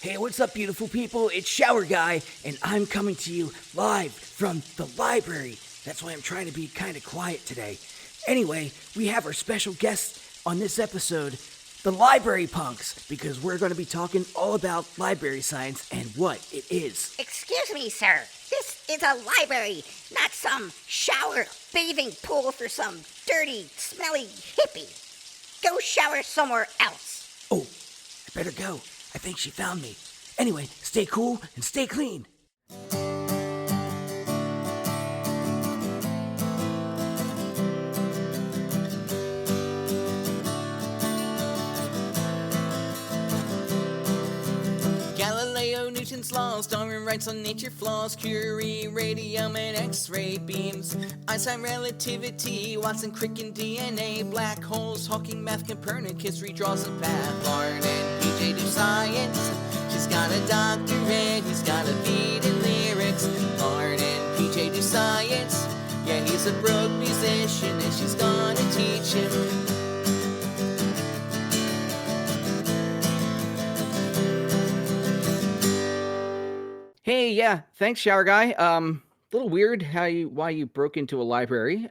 Hey, what's up, beautiful people? It's Shower Guy, and I'm coming to you live from the library. That's why I'm trying to be kind of quiet today. Anyway, we have our special guest on this episode, the Library Punks, because we're going to be talking all about library science and what it is. Excuse me, sir. This is a library, not some shower bathing pool for some dirty, smelly hippie. Go shower somewhere else. Oh, I better go. I think she found me. Anyway, stay cool and stay clean. Galileo, Newton's laws, Darwin writes on nature flaws, Curie, radium, and X-ray beams, Einstein relativity, Watson, Crick, and DNA, black holes, Hawking, math, Copernicus, redraws a path, Lauren and PJ do science. She's got a doctorate, he's got a beat in lyrics. Lauren and PJ do science. Yeah, he's a broke musician, and she's gonna teach him. Hey, yeah, thanks, Shower Guy. Little weird why you broke into a library,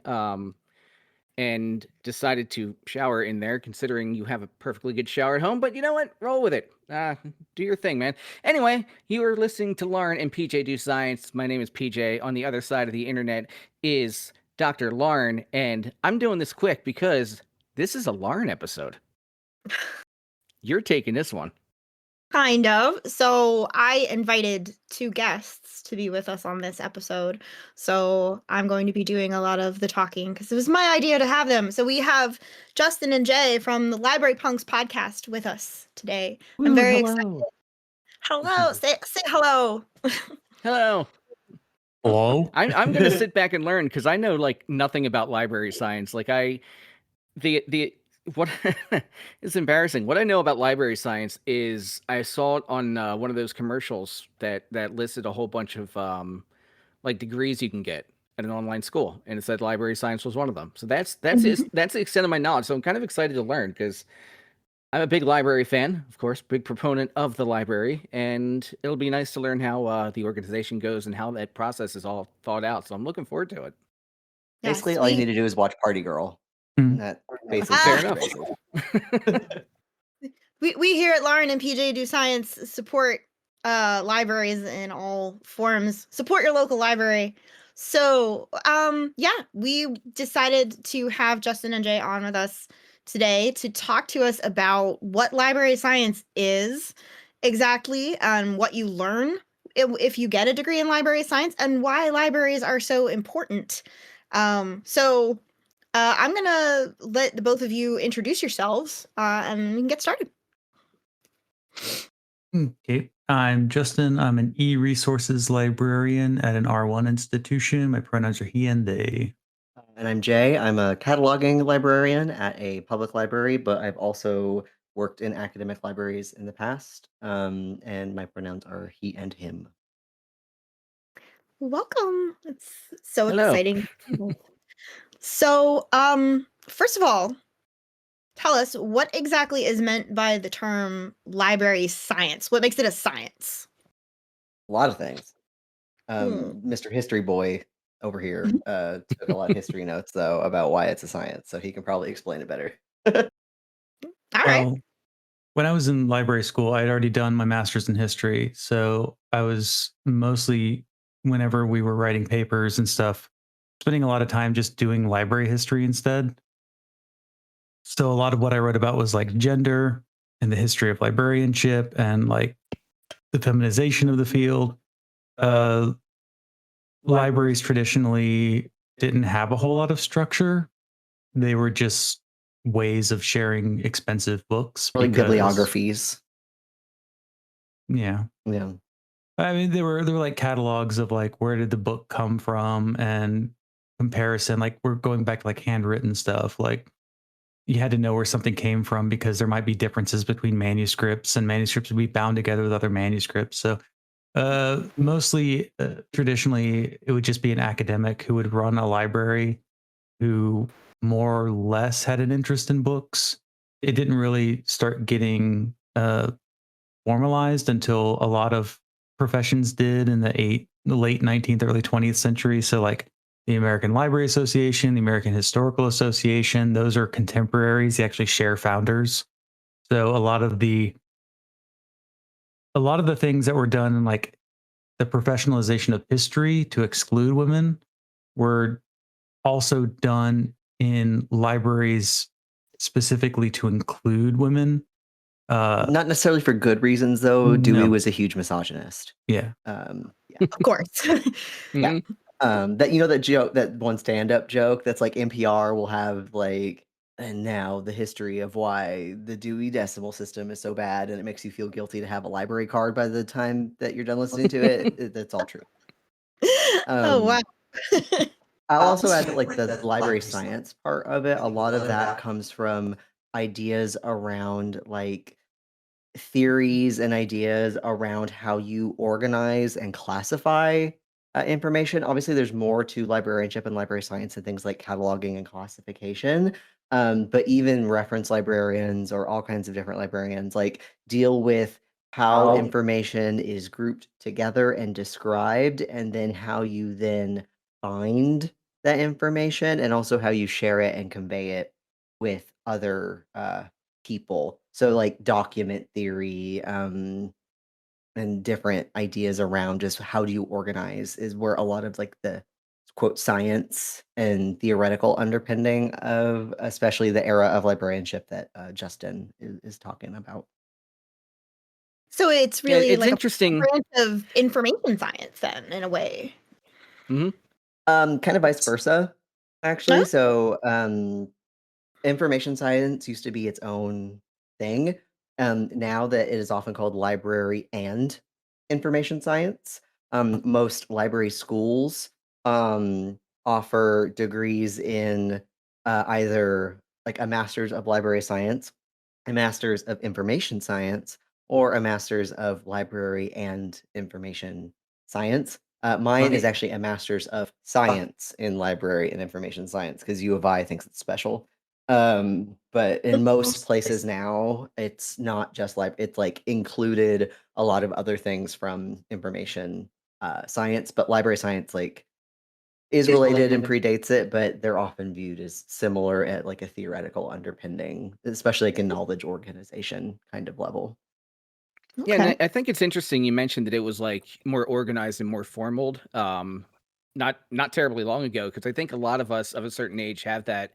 and decided to shower in there, considering you have a perfectly good shower at home. But you know what? Roll with it. Do your thing, man. Anyway, you are listening to Lauren and PJ Do Science. My name is PJ. On the other side of the internet is Dr. Lauren, and I'm doing this quick because this is a Lauren episode. You're taking this one. Kind of. So I invited two guests to be with us on this episode. So I'm going to be doing a lot of the talking because it was my idea to have them. So we have Justin and Jay from the Library Punks podcast with us today. I'm very excited. Hello. Say hello. Hello. Hello? I'm going to sit back and learn because I know like nothing about library science. Like what it's embarrassing. What I know about library science is I saw it on one of those commercials that listed a whole bunch of like degrees you can get at an online school, and it said library science was one of them. So that's that's the extent of my knowledge. So I'm kind of excited to learn because I'm a big library fan, of course, big proponent of the library, and it'll be nice to learn how the organization goes and how that process is all thought out. So I'm looking forward to it. Yes, Basically, all you need to do is watch Party Girl. Mm. That basically Fair covers enough. it. we here at Lauren and PJ Do Science support libraries in all forms. Support your local library. So yeah, we decided to have Justin and Jay on with us today to talk to us about what library science is exactly and what you learn if you get a degree in library science and why libraries are so important. So I'm gonna let the both of you introduce yourselves and we can get started. Okay. I'm Justin. I'm an e-resources librarian at an R1 institution. My pronouns are he and they. And I'm Jay. I'm a cataloging librarian at a public library, but I've also worked in academic libraries in the past. And my pronouns are he and him. Welcome. It's so Hello. exciting. So, first of all, tell us what exactly is meant by the term library science. What makes it a science? A lot of things. Mr. History Boy over here took a lot of history notes, though, about why it's a science, so he can probably explain it better. All right. Well, when I was in library school, I had already done my master's in history. So I was mostly, whenever we were writing papers and stuff, spending a lot of time just doing library history instead. So a lot of what I wrote about was like gender and the history of librarianship and like the feminization of the field. Libraries traditionally didn't have a whole lot of structure. They were just ways of sharing expensive books. Like because- bibliographies. Yeah. Yeah. I mean, there were like catalogs of like where did the book come from and comparison. Like we're going back to like handwritten stuff. Like you had to know where something came from because there might be differences between manuscripts, and manuscripts would be bound together with other manuscripts. So mostly, traditionally, it would just be an academic who would run a library who more or less had an interest in books. It didn't really start getting formalized until a lot of professions did in the late 19th, early 20th century. So like the American Library Association, the American Historical Association, those are contemporaries. They actually share founders. So a lot of the things that were done in like the professionalization of history to exclude women were also done in libraries specifically to include women. Not necessarily for good reasons, though. Dewey No. was a huge misogynist. Yeah. Yeah. Of course. Yeah. That that joke, that one stand-up joke that's like NPR will have like, and now the history of why the Dewey Decimal System is so bad, and it makes you feel guilty to have a library card by the time that you're done listening to it. That's all true. Oh wow. I'll also add that like the library science part of it, a lot of that comes from ideas around like theories and ideas around how you organize and classify information. Obviously, there's more to librarianship and library science and things like cataloging and classification. But even reference librarians or all kinds of different librarians like deal with how information is grouped together and described, and then how you then find that information, and also how you share it and convey it with other people. So like document theory, and different ideas around just how do you organize is where a lot of like the quote science and theoretical underpinning of especially the era of librarianship that Justin is talking about. So it's Yeah, really it's like a interesting. branch of information science then, in a way. Kind of vice versa, actually. Oh, So information science used to be its own thing. Now that it is often called library and information science, most library schools offer degrees in either like a master's of library science, a master's of information science, or a master's of library and information science. Mine is actually a master's of science in library and information science because U of I thinks it's special. But in most places now, it's not just like it's like included a lot of other things from information science, but library science like is related and predates it, but they're often viewed as similar at like a theoretical underpinning, especially like a knowledge organization kind of level. Yeah, and okay. I think it's interesting you mentioned that it was like more organized and more formal. Not terribly long ago, because I think a lot of us of a certain age have that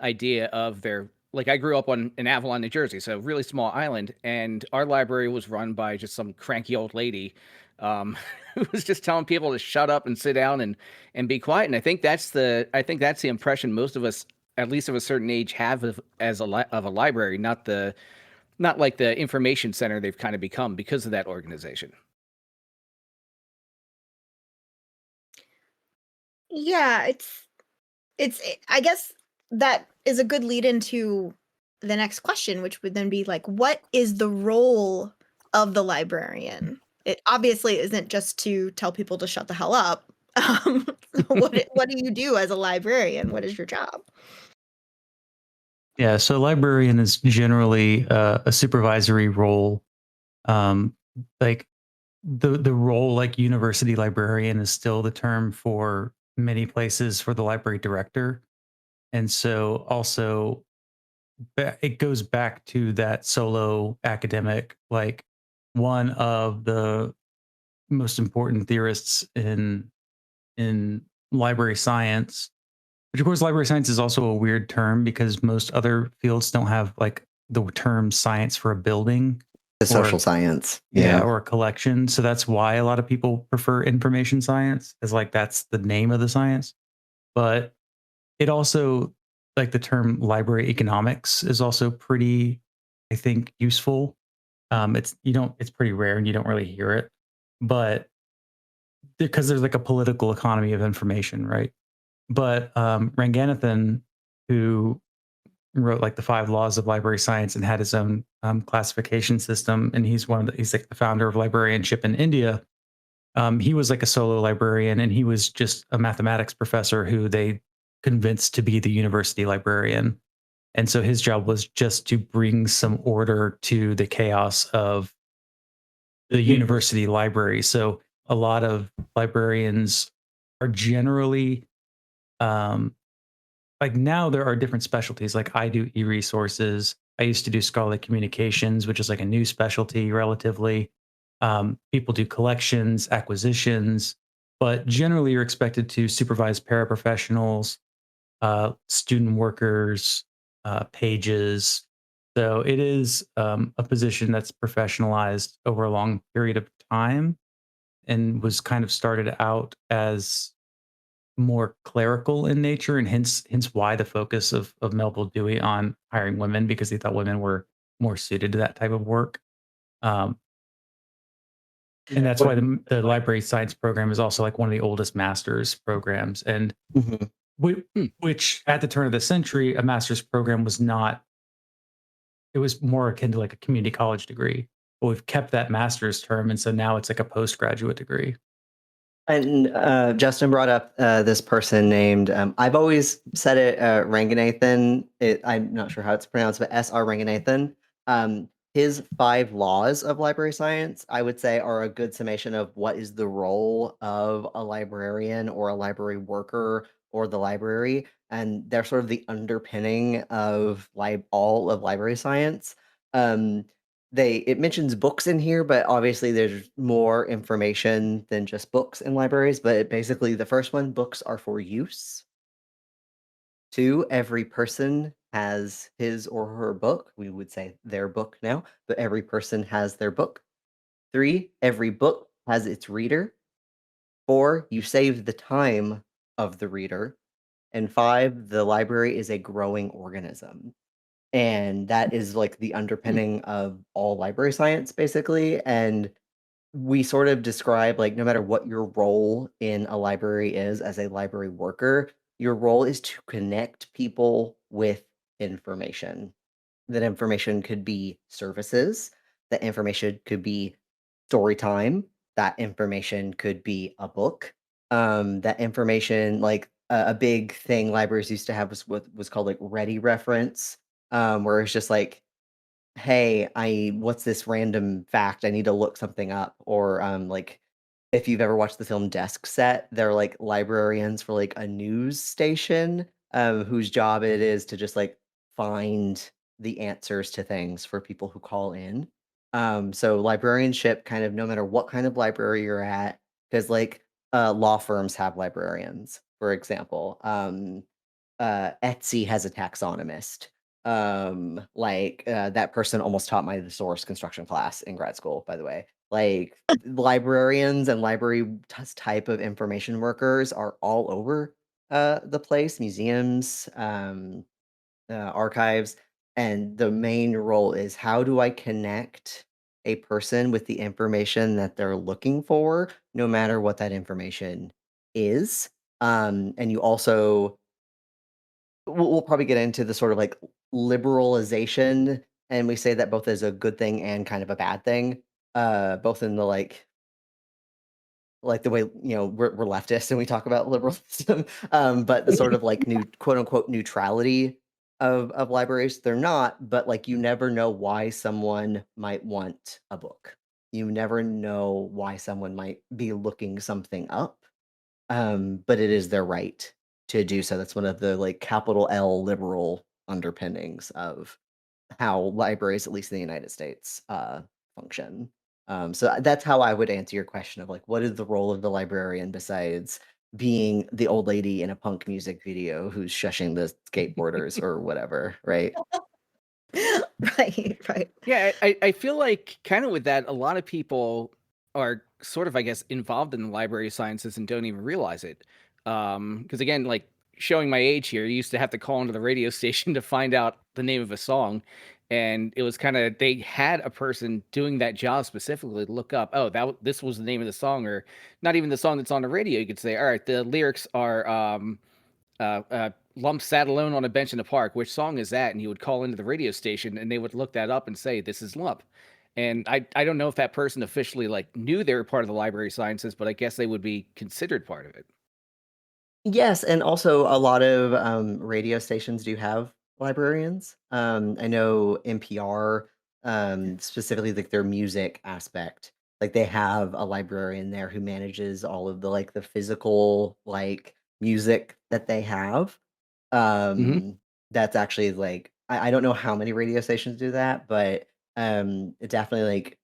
idea of their like I grew up in Avalon, New Jersey, so a really small island, and our library was run by just some cranky old lady who was just telling people to shut up and sit down and be quiet. And I think that's the impression most of us, at least of a certain age, have of a library, not like the information center they've kind of become because of that organization. Yeah, I guess that is a good lead into the next question, which would then be like, what is the role of the librarian? It obviously isn't just to tell people to shut the hell up. What do you do as a librarian? What is your job? Yeah, so librarian is generally a supervisory role. Um, like the role like university librarian is still the term for many places for the library director. And so also it goes back to that solo academic, like one of the most important theorists in library science, which of course library science is also a weird term because most other fields don't have like the term science for a building The or social science. yeah, Yeah. or a collection. So that's why a lot of people prefer information science, is like that's the name of the science. But it also, like the term library economics is also pretty, I think, useful. It's pretty rare and you don't really hear it, but because there's like a political economy of information, right? But Ranganathan, who wrote like the 5 laws of library science and had his own classification system, and he's like the founder of librarianship in India. He was like a solo librarian, and he was just a mathematics professor who they convinced to be the university librarian. And so his job was just to bring some order to the chaos of the university library. So a lot of librarians are generally um, like now there are different specialties. Like I do e-resources. I used to do scholarly communications, which is like a new specialty relatively. People do collections, acquisitions, but generally you're expected to supervise paraprofessionals, student workers, pages. So it is a position that's professionalized over a long period of time and was kind of started out as more clerical in nature, and hence why the focus of Melville Dewey on hiring women because he thought women were more suited to that type of work. Um, and that's why the library science program is also like one of the oldest master's programs. And Mhm. which at the turn of the century, a master's program was not. It was more akin to like a community college degree. But we've kept that master's term, and so now it's like a postgraduate degree. And Justin brought up this person named, I've always said it, Ranganathan. I'm not sure how it's pronounced, but S.R. Ranganathan. His 5 laws of library science, I would say, are a good summation of what is the role of a librarian or a library worker or the library. And they're sort of the underpinning of all of library science. Um, it mentions books in here, but obviously there's more information than just books in libraries. But basically, the first one, books are for use. 2, every person has his or her book. We would say their book now, but every person has their book. 3, every book has its reader. 4, you save the time of the reader. And 5, the library is a growing organism. And that is like the underpinning of all library science, basically. And we sort of describe like no matter what your role in a library is as a library worker, your role is to connect people with information. That information could be services, that information could be story time, that information could be a book. That information, like a big thing libraries used to have was what was called like ready reference, where it's just like, hey, what's this random fact? I need to look something up. Or like if you've ever watched the film Desk Set, they're like librarians for like a news station, whose job it is to just like find the answers to things for people who call in. So librarianship kind of no matter what kind of library you're at, because like law firms have librarians, for example. Etsy has a taxonomist. That person almost taught my the source construction class in grad school, by the way. Like librarians and library type of information workers are all over the place, museums, archives, and the main role is how do I connect a person with the information that they're looking for, no matter what that information is. And you also we'll probably get into the sort of like liberalization, and we say that both as a good thing and kind of a bad thing, both in the like the way we're leftists and we talk about liberalism, but the sort of like new quote unquote neutrality of libraries. They're not, but like you never know why someone might want a book. You never know why someone might be looking something up, but it is their right to do so. That's one of the like capital L liberal underpinnings of how libraries, at least in the United States, function. So that's how I would answer your question of like, what is the role of the librarian besides being the old lady in a punk music video who's shushing the skateboarders or whatever, right? Right, right. Yeah, I feel like kind of with that, a lot of people are sort of, I guess, involved in the library sciences and don't even realize it. Because again, like showing my age here, you used to have to call into the radio station to find out the name of a song. And it was kind of they had a person doing that job specifically to look up, oh, this was the name of the song, or not even the song that's on the radio. You could say, all right, the lyrics are Lump sat alone on a bench in the park. Which song is that? And he would call into the radio station and they would look that up and say, this is Lump. And I don't know if that person officially like knew they were part of the library sciences, but I guess they would be considered part of it. Yes, and also a lot of radio stations do have librarians. I know NPR, specifically like their music aspect. Like they have a librarian there who manages all of the like the physical like music that they have. Hmm. That's actually like I don't know how many radio stations do that, but it definitely like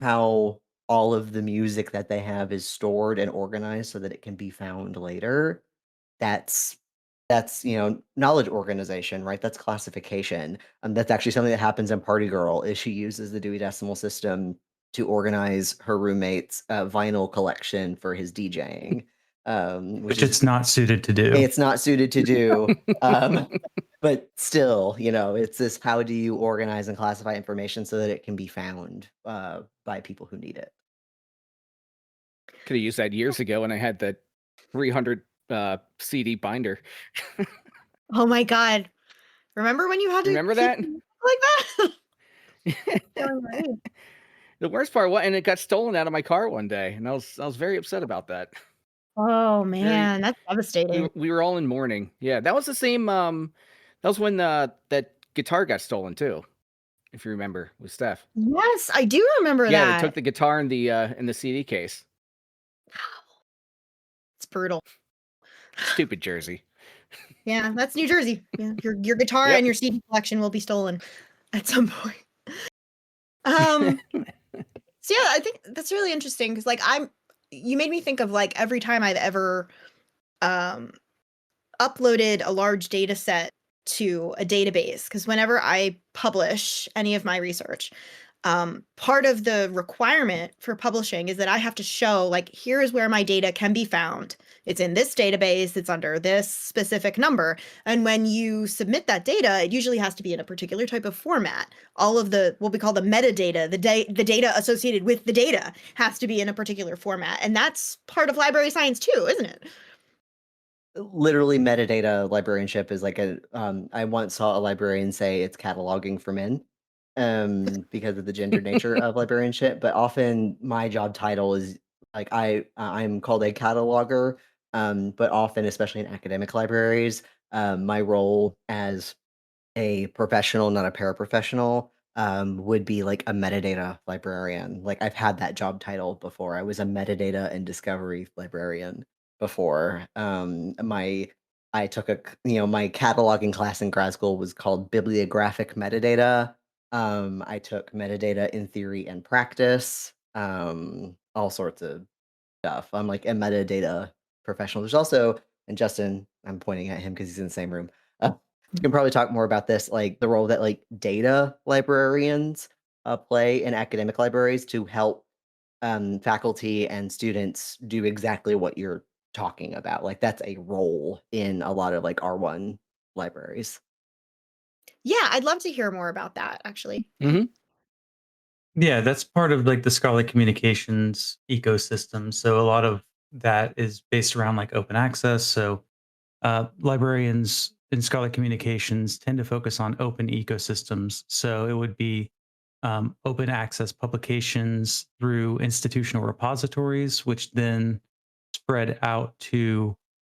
how all of the music that they have is stored and organized so that it can be found later. That's knowledge organization, right? That's classification. That's actually something that happens in Party Girl is she uses the Dewey Decimal System to organize her roommate's vinyl collection for his DJing, which which is it's not suited to do. it's not suited to do. Um, but still, it's this how do you organize and classify information so that it can be found by people who need it. Could have used that years ago when I had the 300 CD binder. Oh my God. Remember when you had to Remember keep that? like that? Showing my age. The worst part was, and it got stolen out of my car one day, and I was very upset about that. Oh Very, man, that's devastating. we were all in mourning. Yeah, that was the same. That was when that guitar got stolen too, if you remember, with Steph. Yes, I do remember Yeah, they took that. the guitar in the CD case. It's brutal. Stupid Jersey. Yeah, that's New Jersey. Yeah, your guitar Yep. and your CD collection will be stolen at some point. Um, so yeah, I think that's really interesting because like you made me think of like every time I've ever um uploaded a large data set to a database because whenever I publish any of my research, part of the requirement for publishing is that I have to show like here is where my data can be found. It's in this database, it's under this specific number. And when you submit that data, it usually has to be in a particular type of format. All of the what we call the metadata, the data associated with the data has to be in a particular format. And that's part of library science too, isn't it? Literally, metadata librarianship is like I once saw a librarian say it's cataloging for men, because of the gender nature of librarianship. But often my job title is like I'm called a cataloger, but often, especially in academic libraries, my role as a professional, not a paraprofessional, would be like a metadata librarian. Like I've had that job title before. I was a metadata and discovery librarian before. My I took my cataloging class in grad school was called bibliographic metadata. I took metadata in theory and practice. All sorts of stuff. I'm like a metadata professional. There's also, and Justin, I'm pointing at him because he's in the same room. You can probably talk more about this, like the role that like data librarians play in academic libraries to help faculty and students do exactly what you're talking about. Like that's a role in a lot of like R1 libraries. Yeah, I'd love to hear more about that actually. Yeah. Hmm. Yeah, that's part of like the scholarly communications ecosystem. So a lot of that is based around like open access. So librarians in scholarly communications tend to focus on open ecosystems. So it would be open access publications through institutional repositories, which then spread out to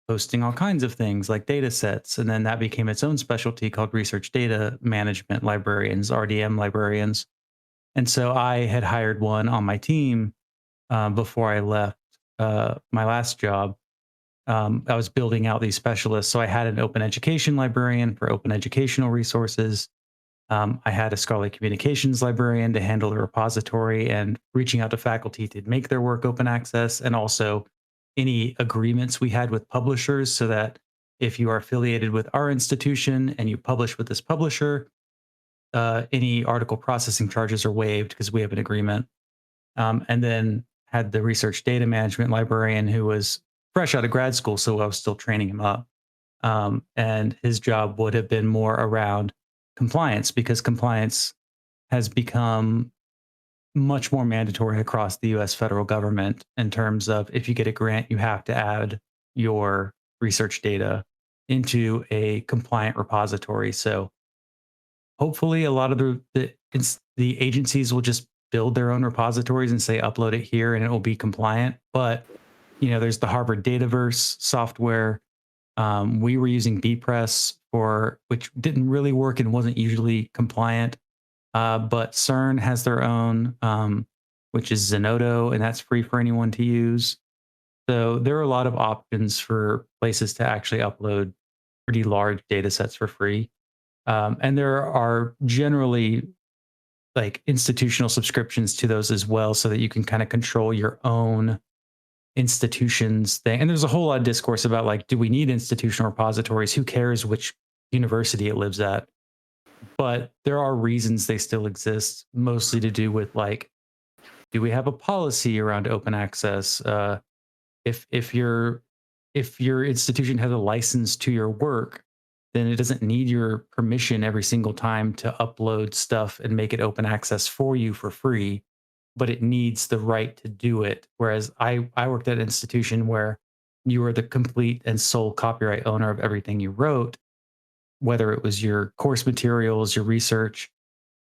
hosting all kinds of things like data sets. And then that became its own specialty called research data management librarians, RDM librarians. And so I had hired one on my team before I left my last job. I was building out these specialists. So I had an open education librarian for open educational resources. I had a scholarly communications librarian to handle the repository and reaching out to faculty to make their work open access, and also any agreements we had with publishers so that if you are affiliated with our institution and you publish with this publisher, any article processing charges are waived because we have an agreement. And then had the research data management librarian who was fresh out of grad school, so I was still training him up. And his job would have been more around compliance because compliance has become much more mandatory across the US federal government in terms of if you get a grant, you have to add your research data into a compliant repository. So hopefully a lot of the agencies will just build their own repositories and say upload it here and it will be compliant. But there's the Harvard Dataverse software. We were using bpress for which didn't really work and wasn't usually compliant. But CERN has their own which is Zenodo, and that's free for anyone to use. So there are a lot of options for places to actually upload pretty large data sets for free. And there are generally like institutional subscriptions to those as well, so that you can kind of control your own institutions thing. And there's a whole lot of discourse about like, do we need institutional repositories? Who cares which university it lives at? But there are reasons they still exist, mostly to do with like, do we have a policy around open access? If your institution has a license to your work, then it doesn't need your permission every single time to upload stuff and make it open access for you for free, but it needs the right to do it. Whereas I worked at an institution where you were the complete and sole copyright owner of everything you wrote, whether it was your course materials, your research.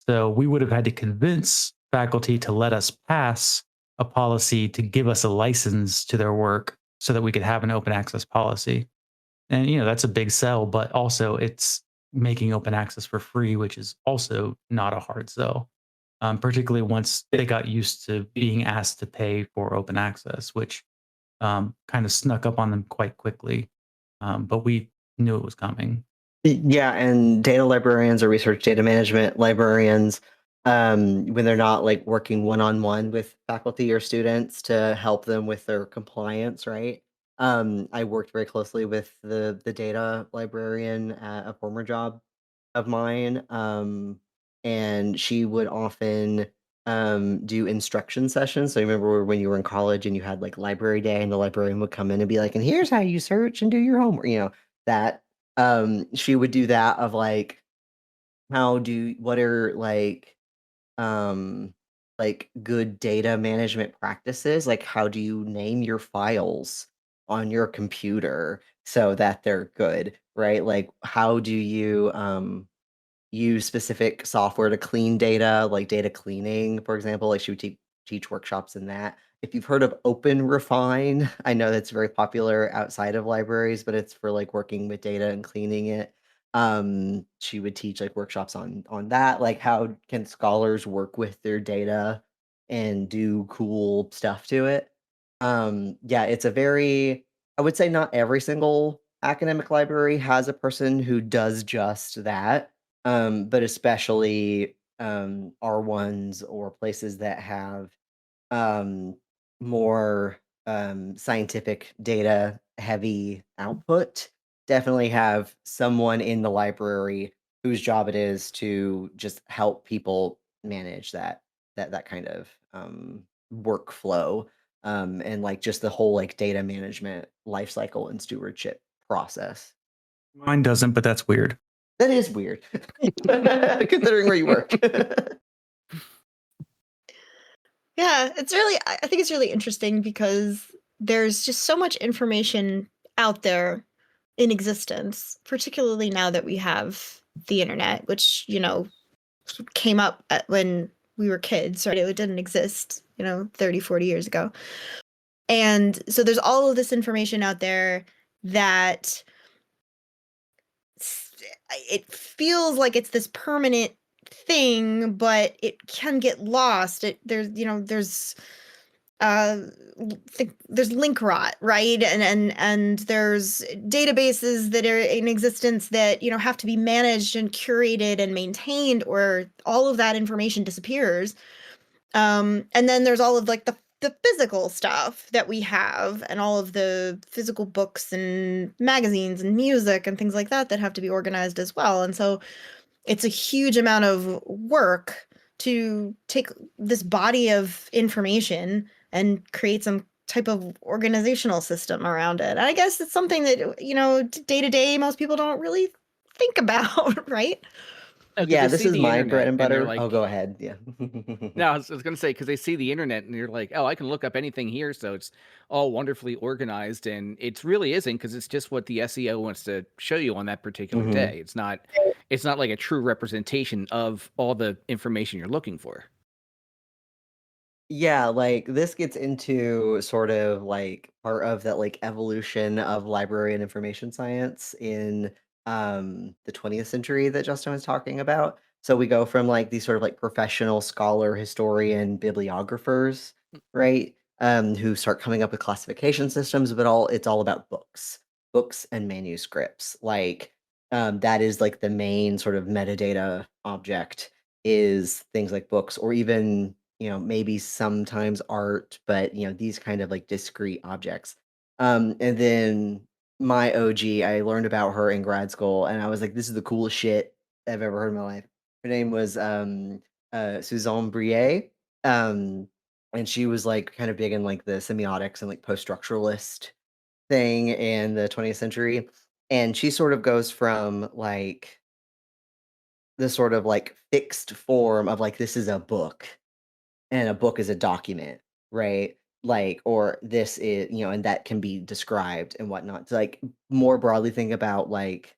So we would have had to convince faculty to let us pass a policy to give us a license to their work so that we could have an open access policy. And that's a big sell, but also it's making open access for free, which is also not a hard sell. Particularly once they got used to being asked to pay for open access, which kind of snuck up on them quite quickly. But we knew it was coming. Yeah, and data librarians or research data management librarians, when they're not like working one-on-one with faculty or students to help them with their compliance, right? I worked very closely with the data librarian at a former job of mine, and she would often do instruction sessions. So I remember when you were in college and you had like library day, and the librarian would come in and be like, "And here's how you search and do your homework," that she would do that of like, what are um good data management practices? Like how do you name your files on your computer so that they're good, right? Like how do you use specific software to clean data, like data cleaning, for example. Like she would teach workshops in that. If you've heard of Open Refine, I know that's very popular outside of libraries, but it's for like working with data and cleaning it. She would teach like workshops on that, like how can scholars work with their data and do cool stuff to it. Yeah, it's a very, I would say not every single academic library has a person who does just that, but especially R1s or places that have um, more scientific data heavy output definitely have someone in the library whose job it is to just help people manage that kind of workflow, and like just the whole like data management life cycle and stewardship process. Mine doesn't, but that's weird. That is weird, considering where you work. Yeah, I think it's really interesting because there's just so much information out there in existence, particularly now that we have the internet, which, came up when we were kids, right? It didn't exist, 30, 40 years ago. And so there's all of this information out there that it feels like it's this permanent thing, but it can get lost. There's link rot, right? And there's databases that are in existence that have to be managed and curated and maintained, or all of that information disappears. And then there's all of like the physical stuff that we have, and all of the physical books and magazines and music and things like that that have to be organized as well. And so it's a huge amount of work to take this body of information and create some type of organizational system around it. I guess it's something that, day to day, most people don't really think about, right? No, 'cause Yeah, they this see is the my bread internet and and they're butter. Oh, like, go ahead. Yeah. no, I was gonna say because they see the internet and you're like, oh, I can look up anything here, so it's all wonderfully organized, and it really isn't because it's just what the SEO wants to show you on that particular Mhm. day. It's not like a true representation of all the information you're looking for. Yeah, like this gets into sort of like part of that like evolution of library and information science in the 20th century that Justin was talking about. So we go from like these sort of like professional scholar, historian, bibliographers, right? Who start coming up with classification systems, but it's all about books and manuscripts. Like that is like the main sort of metadata object is things like books or even, maybe sometimes art, but these kind of like discrete objects. And then my OG, I learned about her in grad school and I was like, this is the coolest shit I've ever heard in my life. Her name was Suzanne Brie. Um, and she was like kind of big in like the semiotics and like post-structuralist thing in the 20th century. And she sort of goes from like the sort of like fixed form of like this is a book and a book is a document, right? Like, or this is, and that can be described and whatnot. To like more broadly think about like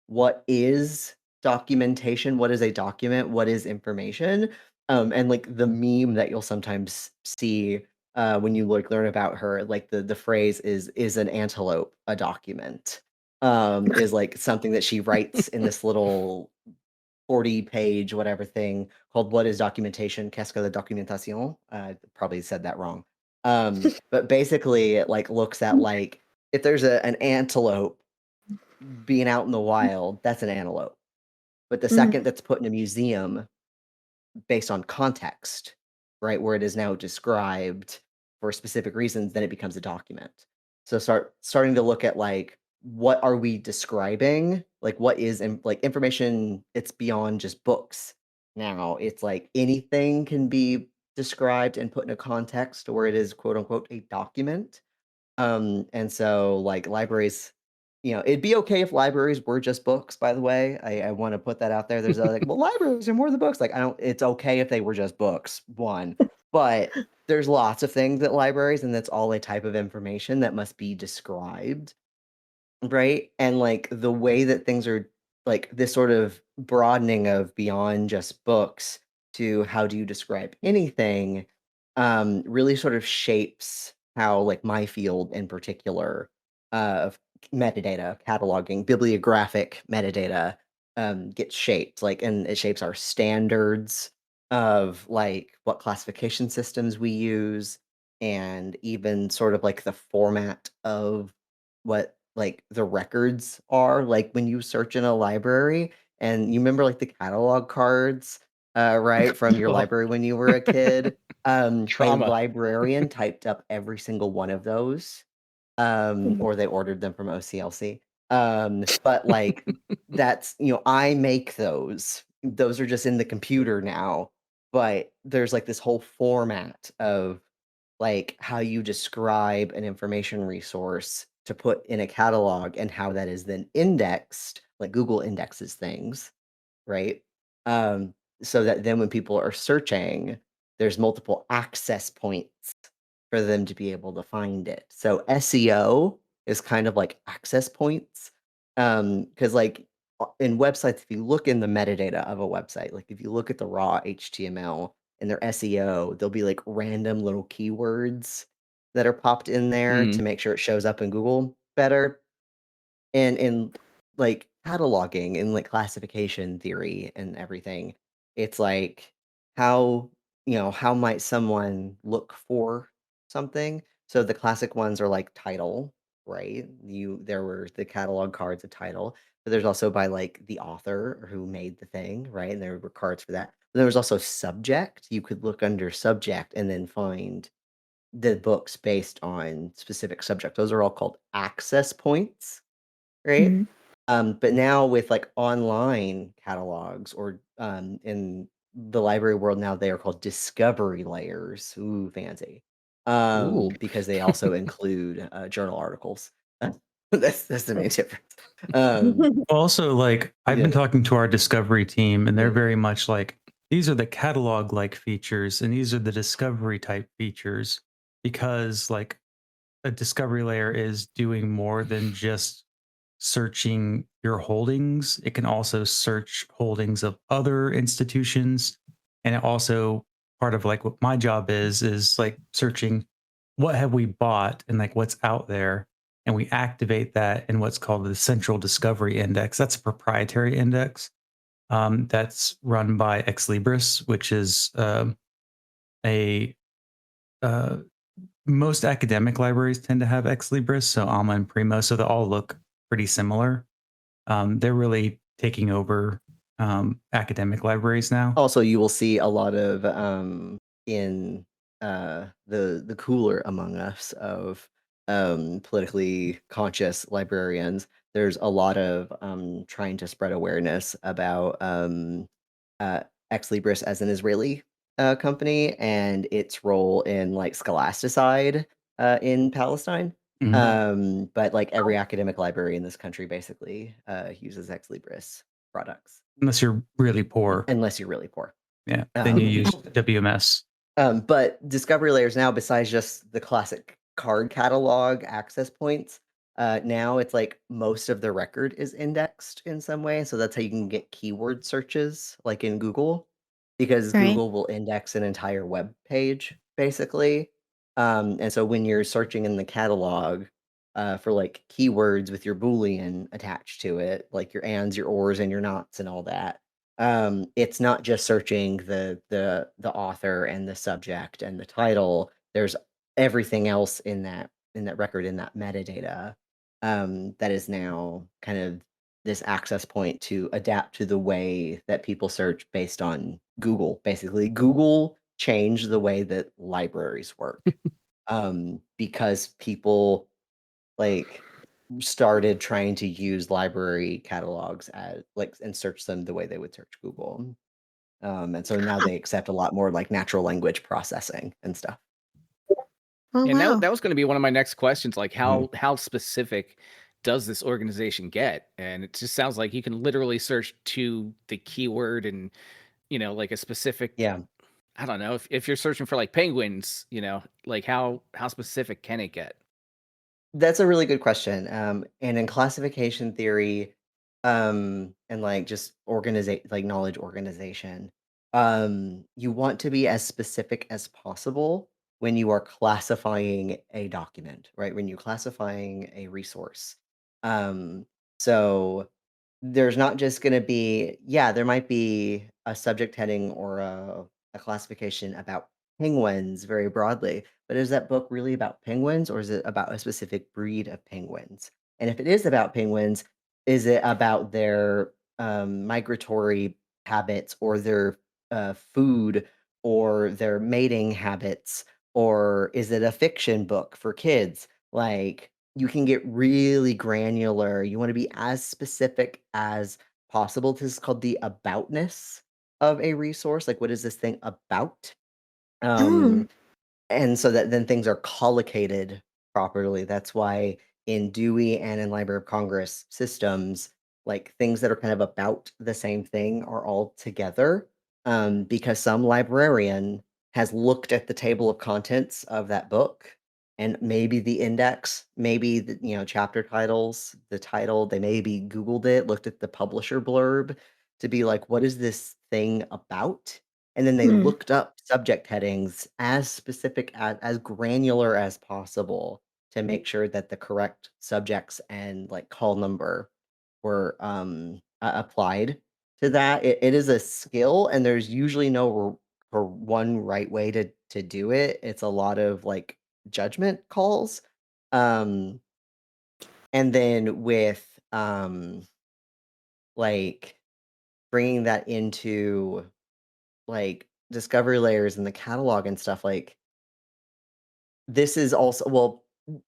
what is documentation, what is a document, what is information, and like the meme that you'll sometimes see when you like learn about her, like the phrase is an antelope a document? Is like something that she writes in this little 40-page whatever thing called What is Documentation? Qu'est-ce que la documentation? Probably said that wrong. But basically it like looks at like if there's an antelope being out in the wild, that's an antelope. But the Mhm. second that's put in a museum based on context, right, where it is now described for specific reasons, then it becomes a document. So starting to look at like what are we describing? Like what is like information? It's beyond just books. Now it's like anything can be described and put in a context where it is quote unquote a document. And so like libraries, it'd be okay if libraries were just books, by the way. I want to put that out there. There's like, well, libraries are more than books. Like, I don't, it's okay if they were just books, one, but there's lots of things at libraries, and that's all a type of information that must be described, right? And like the way that things are like this sort of broadening of beyond just books to how do you describe anything really sort of shapes how like my field in particular of metadata, cataloging, bibliographic metadata gets shaped. Like and it shapes our standards of like what classification systems we use and even sort of like the format of what like the records are like when you search in a library and you remember like the catalog cards right from your Oh, library when you were a kid. A trauma. librarian typed up every single one of those or they ordered them from OCLC. But like that's I make those are just in the computer now, but there's like this whole format of like how you describe an information resource to put in a catalog and how that is then indexed, like Google indexes things, right? Um, so that then when people are searching, there's multiple access points for them to be able to find it. So SEO is kind of like access points. Because like in websites, if you look in the metadata of a website, like if you look at the raw HTML and their SEO, there'll be like random little keywords that are popped in there to Mm. make sure it shows up in Google better. And in like cataloging and like classification theory and everything, it's like how how might someone look for something? So the classic ones are like title, right? There were the catalog cards of title, but there's also by like the author who made the thing, right? And there were cards for that. There was also subject. You could look under subject and then find the books based on specific subject. Those are all called access points, right? Mhm. But now with like online catalogs or in the library world now they are called discovery layers. Ooh, fancy. Ooh. Because they also include journal articles. That's the main difference. Um, Also, like I've been yeah. talking to our discovery team, and they're Mm. very much like these are the catalog like features, and these are the discovery type features because like a discovery layer is doing more than just searching your holdings. It can also search holdings of other institutions. And it also part of like what my job is like searching what have we bought and like what's out there. And we activate that in what's called the central discovery index. That's a proprietary index. that's run by Ex Libris, which is a uh, most academic libraries tend to have Ex Libris, so Alma and Primo, so they all look pretty similar. They're really taking over academic libraries now. Also, you will see a lot of in the cooler among us of politically conscious librarians. There's a lot of trying to spread awareness about Ex Libris as an Israeli company and its role in like scholasticide in Palestine. Mhm. But like every academic library in this country basically uses Ex Libris products, Unless you're really poor. unless you're really poor. Yeah. Then you Um, use WMS. but discovery layers now, besides just the classic card catalog access points, now it's like most of the record is indexed in some way. So that's how you can get keyword searches, like in Google, because Right. Google will index an entire web page basically. And so when you're searching in the catalog for like keywords with your Boolean attached to it, like your ands, your ors, and your nots, and all that, it's not just searching the author and the subject and the title. There's everything else in that record, in that metadata, that is now kind of this access point to adapt to the way that people search based on Google. Basically, Google changed the way that libraries work, because people like started trying to use library catalogs as like and search them the way they would search Google. And so now they accept a lot more like natural language processing and stuff. Oh And that wow. that was going to be one of my next questions, like Mhm. how specific does this organization get? And it just sounds like you can literally search to the keyword and like a specific. Yeah. I don't know if you're searching for like penguins, like how specific can it get? That's a really good question. And in classification theory, and like just organization, like knowledge organization, you want to be as specific as possible when you are classifying a document, right? When you're classifying a resource. Um, so there's not just going to be, yeah, there might be a subject heading or a classification about penguins very broadly, but is that book really about penguins or is it about a specific breed of penguins? And if it is about penguins, is it about their migratory habits or their food or their mating habits? Or is it a fiction book for kids? Like, you can get really granular. You want to be as specific as possible. This is called the aboutness of a resource. Like, what is this thing about? Oh. Um, and so that then things are collocated properly. That's why in Dewey and in Library of Congress systems, like things that are kind of about the same thing are all together, because some librarian has looked at the table of contents of that book and maybe the index, maybe the chapter titles, the title. They maybe Googled it, looked at the publisher blurb to be like, what is this thing about? And then they Hmm. looked up subject headings as specific as granular as possible to make sure that the correct subjects and like call number were applied to that. It is a skill, and there's usually no or one right way to do it. It's a lot of like judgment calls. Um, and then with like bringing that into like discovery layers in the catalog and stuff, like this is also, well,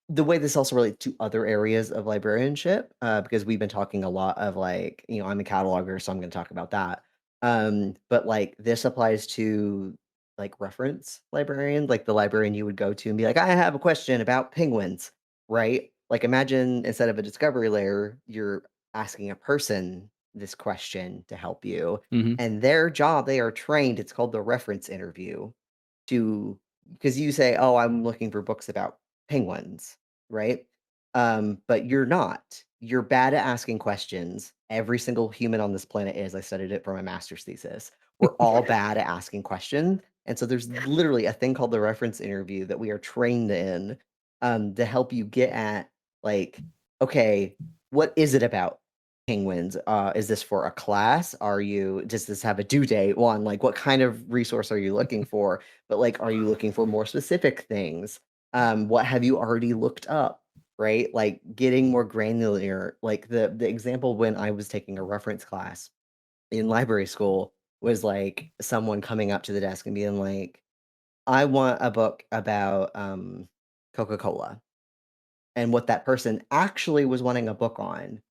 the way this also relates to other areas of librarianship, because we've been talking a lot of like, I'm a cataloger, so I'm going to talk about that. But like this applies to like reference librarian, like the librarian you would go to and be like, I have a question about penguins, right? Like imagine instead of a discovery layer, you're asking a person this question to help you. Hmm. And their job, they are trained, it's called the reference interview to because you say, "Oh, I'm looking for books about penguins," right? But you're not. You're bad at asking questions. Every single human on this planet is. I studied it for my master's thesis. We're all bad at asking questions. And so there's literally a thing called the reference interview that we are trained in, to help you get at like, okay, what is it about? penguins? Is this for a class? Does this have a due date? One, like what kind of resource are you looking for? But like, are you looking for more specific things? What have you already looked up? Right? Like getting more granular. Like the example when I was taking a reference class in library school was like someone coming up to the desk and being like, I want a book about Coca-Cola. And what that person actually was wanting a book on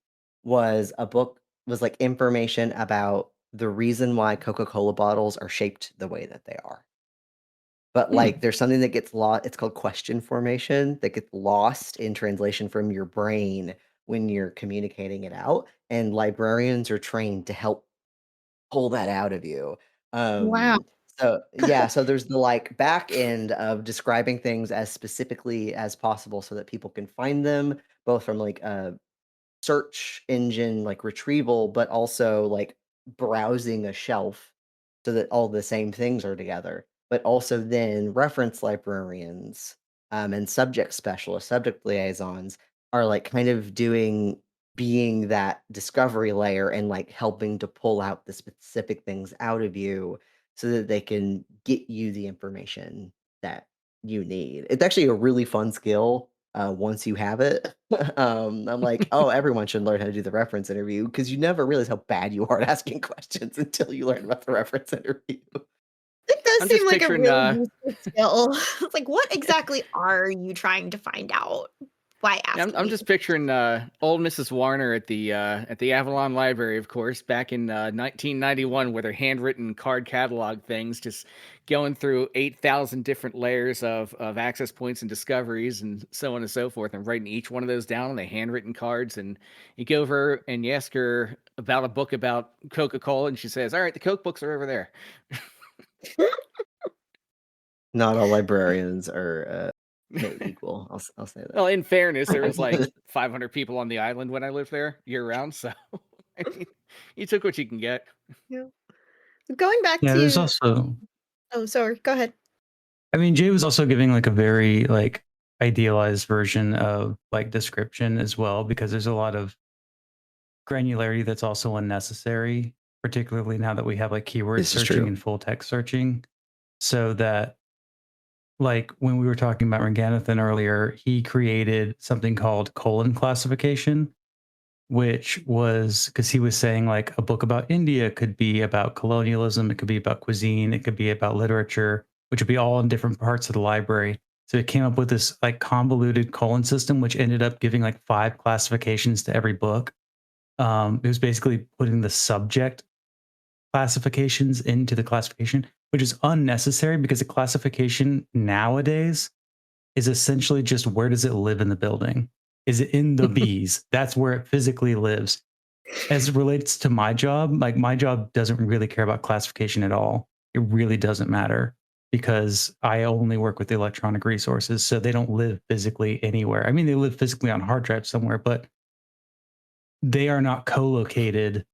was like information about the reason why Coca-Cola bottles are shaped the way that they are. But Hmm. like there's something that gets lost, it's called question formation that gets lost in translation from your brain when you're communicating it out. And librarians are trained to help pull that out of you. Wow. So yeah, so there's the like back end of describing things as specifically as possible so that people can find them, both from like a search engine like retrieval, but also like browsing a shelf so that all the same things are together. But also then reference librarians and subject specialists, subject liaisons are like kind of being that discovery layer and like helping to pull out the specific things out of you so that they can get you the information that you need. It's actually a really fun skill once you have it. I'm like, oh, everyone should learn how to do the reference interview because you never realize how bad you are at asking questions until you learn about the reference interview. It does I'm seem just like a picturing really useful skill. It's like, what exactly are you trying to find out by Yeah, asking I'm me? just picturing old Mrs. Warner at the Avalon Library, of course, back in 1991, with her handwritten card catalog things, just going through 8,000 different layers of access points and discoveries and so on and so forth, and writing each one of those down on the handwritten cards. And you go over and you ask her about a book about Coca-Cola, and she says, "All right, the Coke books are over there." Not all librarians are made equal. I'll say Well, in fairness, there was like that. 500 people on the island when I lived there year round, so I mean, you took what you can get. Yeah. Going back Yeah, there's to also, oh, sorry, go ahead. I mean, Jay was also giving like a very like idealized version of like description as well, because there's a lot of granularity that's also unnecessary, particularly now that we have like keyword This is searching true. and full text searching. So that like when we were talking about Ranganathan earlier, he created something called colon classification, which was because he was saying like a book about India could be about colonialism, it could be about cuisine, it could be about literature, which would be all in different parts of the library. So it came up with this like convoluted colon system, which ended up giving like 5 classifications to every book. It was basically putting the subject classifications into the classification, which is unnecessary because the classification nowadays is essentially just where does it live in the building? Is it in the bees? That's where it physically lives. As it relates to my job, like my job doesn't really care about classification at all. It really doesn't matter because I only work with electronic resources. So they don't live physically anywhere. I mean, they live physically on hard drive somewhere, but they are not co-located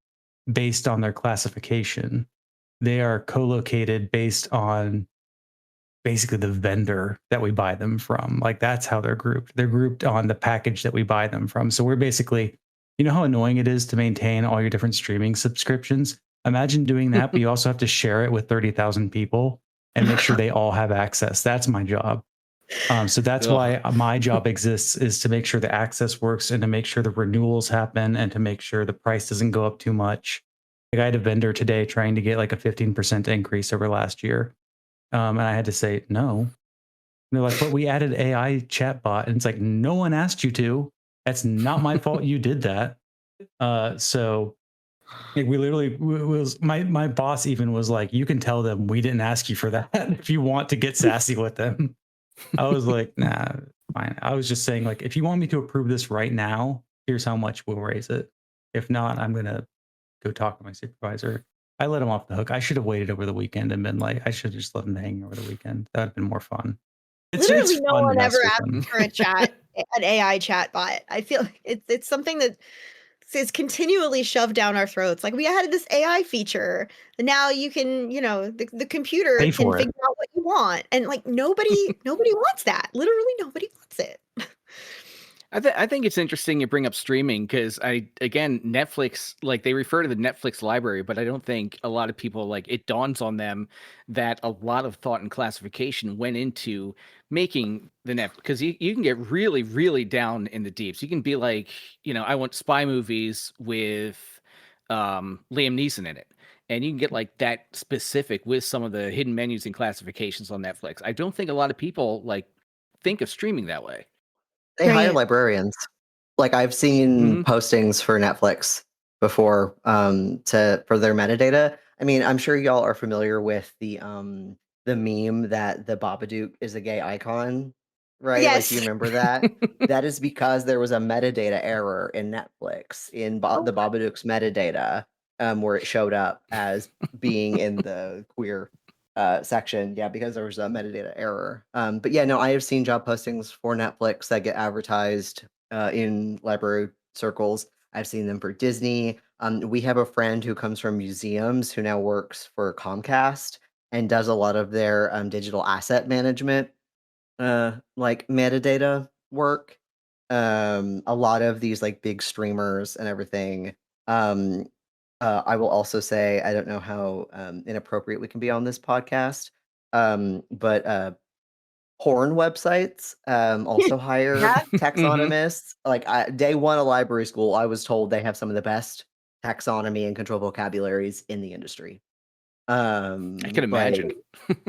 based on their classification. They are co-located based on basically the vendor that we buy them from. Like that's how they're grouped. They're grouped on the package that we buy them from. So we're basically, you know how annoying it is to maintain all your different streaming subscriptions? Imagine doing that, but you also have to share it with 30,000 people and make sure they all have access. That's my job. So that's Ugh. why my job exists, is to make sure the access works and to make sure the renewals happen and to make sure the price doesn't go up too much. Like I had a vendor today trying to get like a 15% increase over last year. And I had to say no. And they're like, but we added AI chatbot. And it's like, no one asked you to. That's not my fault you did that. So like, we literally was my boss even was like, you can tell them we didn't ask you for that if you want to get sassy with them. I was like, nah, fine. I was just saying, like, if you want me to approve this right now, here's how much we'll raise it. If not, I'm gonna go talk to my supervisor. I let him off the hook. I should have waited over the weekend and been like, I should have just let him hang over the weekend. That would have been more fun. It's Literally no fun to one ever mess with asked them. for an AI chat bot. I feel like it's something that is continually shoved down our throats. Like we added this AI feature, and now you can, the computer Pay can for it. figure out what you want. And like nobody wants that. Literally nobody wants it. I think it's interesting you bring up streaming because again Netflix, like, they refer to the Netflix library, but I don't think a lot of people, like, it dawns on them that a lot of thought and classification went into making the net, because you can get really really down in the deeps. You can be like, I want spy movies with Liam Neeson in it, and you can get like that specific with some of the hidden menus and classifications on Netflix. I don't think a lot of people like think of streaming that way. They hire Right. librarians. Like I've seen Hmm. postings for Netflix before for their metadata. I mean, I'm sure y'all are familiar with the meme that the Babadook is a gay icon, right? Like, do you Yes. remember that? That is because there was a metadata error in Netflix in Oh, the Babadook's metadata, where it showed up as being in the queer section. Yeah, because there was a metadata error. But yeah, no, I have seen job postings for Netflix that get advertised in library circles. I've seen them for Disney. We have a friend who comes from museums who now works for Comcast and does a lot of their digital asset management, like metadata work. A lot of these like big streamers and everything. Um, I will also say I don't know how inappropriate we can be on this podcast, but porn websites also hire yeah. Hmm. taxonomists. Like day one of library school, I was told they have some of the best taxonomy and control vocabularies in the industry. I can Like imagine.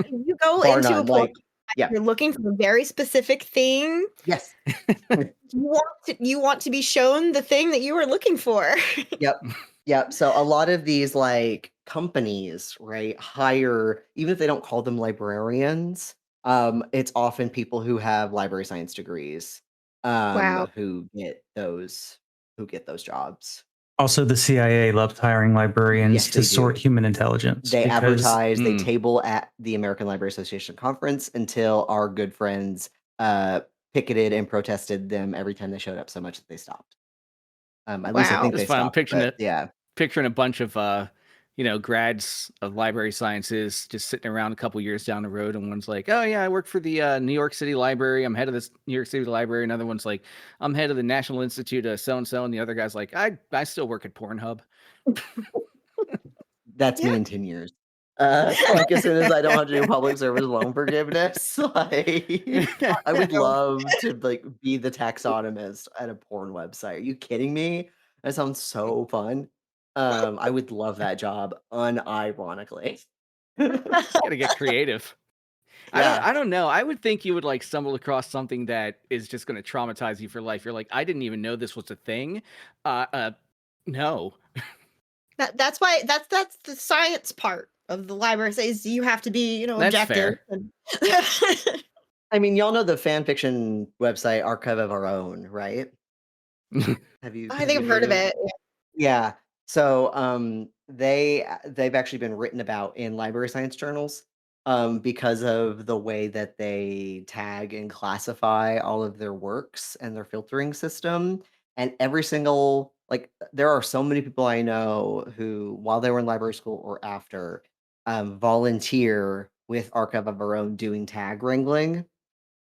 You go bar into a none. porn, Like yeah, you're looking for a very specific thing. yes, You want to be shown the thing that you were looking for. yep, yep. So a lot of these like companies, right, hire even if they don't call them librarians. It's often people who have library science degrees, Wow. who get those jobs. Also, the CIA loves hiring librarians Yes, to they sort do. human intelligence They because advertise, they Mm. table at the American Library Association conference until our good friends picketed and protested them every time they showed up so much that they stopped. At least I Wow. think It's they fun. I'm stopped, but yeah. picturing a bunch of grads of library sciences just sitting around a couple years down the road, and one's like, "Oh yeah, I work for the New York City Library. I'm head of this New York City Library." Another one's like, "I'm head of the National Institute of so and so," and the other guy's like, "I still work at Pornhub." That's Yeah. me in 10 years. Like as soon as I don't have to do public service loan forgiveness, like I would No. love to like be the taxonomist at a porn website. Are you kidding me? That sounds so fun. I would love that job unironically. Gotta get creative. Yeah. I don't know. I would think you would like stumble across something that is just going to traumatize you for life. You're like, I didn't even know this was a thing. Uh, uh, no, That's why that's the science part of the library says you have to be, that's objective. fair. And I mean, y'all know the fan fiction website Archive of Our Own, right? I Have think you I've heard heard of of? it. Yeah. So they've actually been written about in library science journals because of the way that they tag and classify all of their works and their filtering system. And every single like there are so many people I know who, while they were in library school or after, volunteer with Archive of Our Own doing tag wrangling,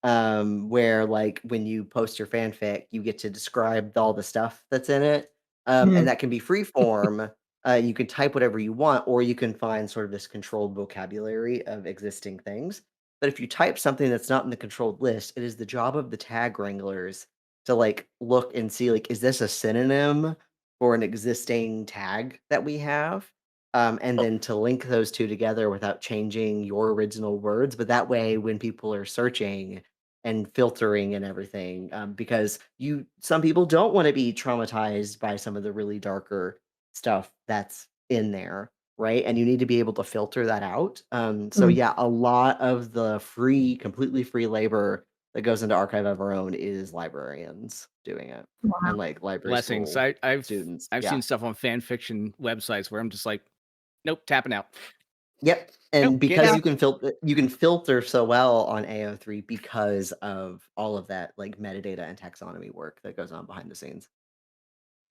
where like when you post your fanfic, you get to describe all the stuff that's in it, and Mhm. that can be free form. You can type whatever you want, or you can find sort of this controlled vocabulary of existing things. But if you type something that's not in the controlled list, it is the job of the tag wranglers to like look and see like, is this a synonym for an existing tag that we have? And then to link those two together without changing your original words. But that way, when people are searching and filtering and everything, because some people don't want to be traumatized by some of the really darker stuff that's in there, right? And you need to be able to filter that out. So Mm. yeah, a lot of the completely free labor that goes into Archive of Our Own is librarians doing it, Wow. and like library Blessings. school students. I've Yeah. seen stuff on fan fiction websites where I'm just like, nope, tapping out. Yep, Nope, and can't because do Yeah. it. you can filter so well on AO3 because of all of that, like, metadata and taxonomy work that goes on behind the scenes.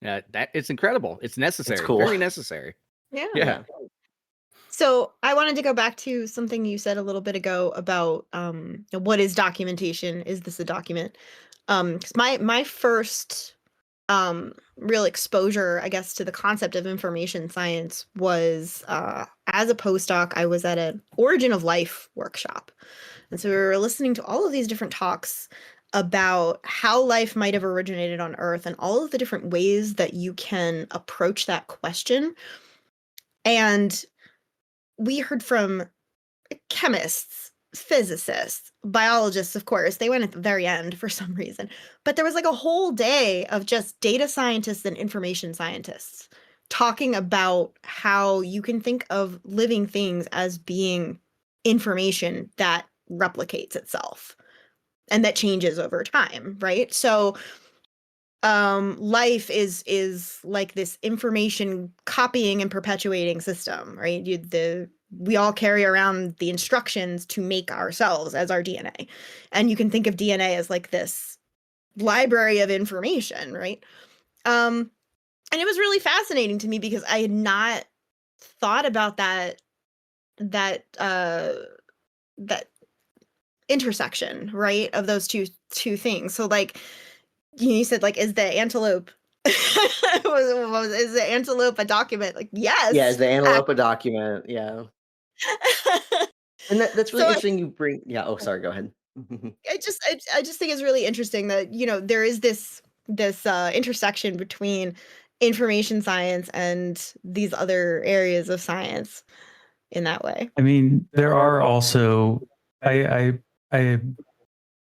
That it's incredible. It's It's necessary. cool. Very necessary. Yeah. Yeah. Yeah. So I wanted to go back to something you said a little bit ago about what is documentation? Is this a document? 'Cause my first real exposure, I guess, to the concept of information science was as a postdoc. I was at an Origin of Life workshop. And so we were listening to all of these different talks about how life might have originated on Earth and all of the different ways that you can approach that question. And we heard from chemists, physicists, biologists, of course. They went at the very end for some reason. But there was like a whole day of just data scientists and information scientists talking about how you can think of living things as being information that replicates itself and that changes over time, right? So life is like this information copying and perpetuating system, right? We all carry around the instructions to make ourselves as our DNA. And you can think of DNA as like this library of information, right? And it was really fascinating to me because I had not thought about that that intersection, right, of those two things. So like you said, like, is the antelope is the antelope a document? Like, Yeah, is yes. the antelope a document? Yeah. And that's really So interesting you bring yeah, oh, sorry, go ahead. I just think it's really interesting that, there is this intersection between information science and these other areas of science in that way. I mean, there are also I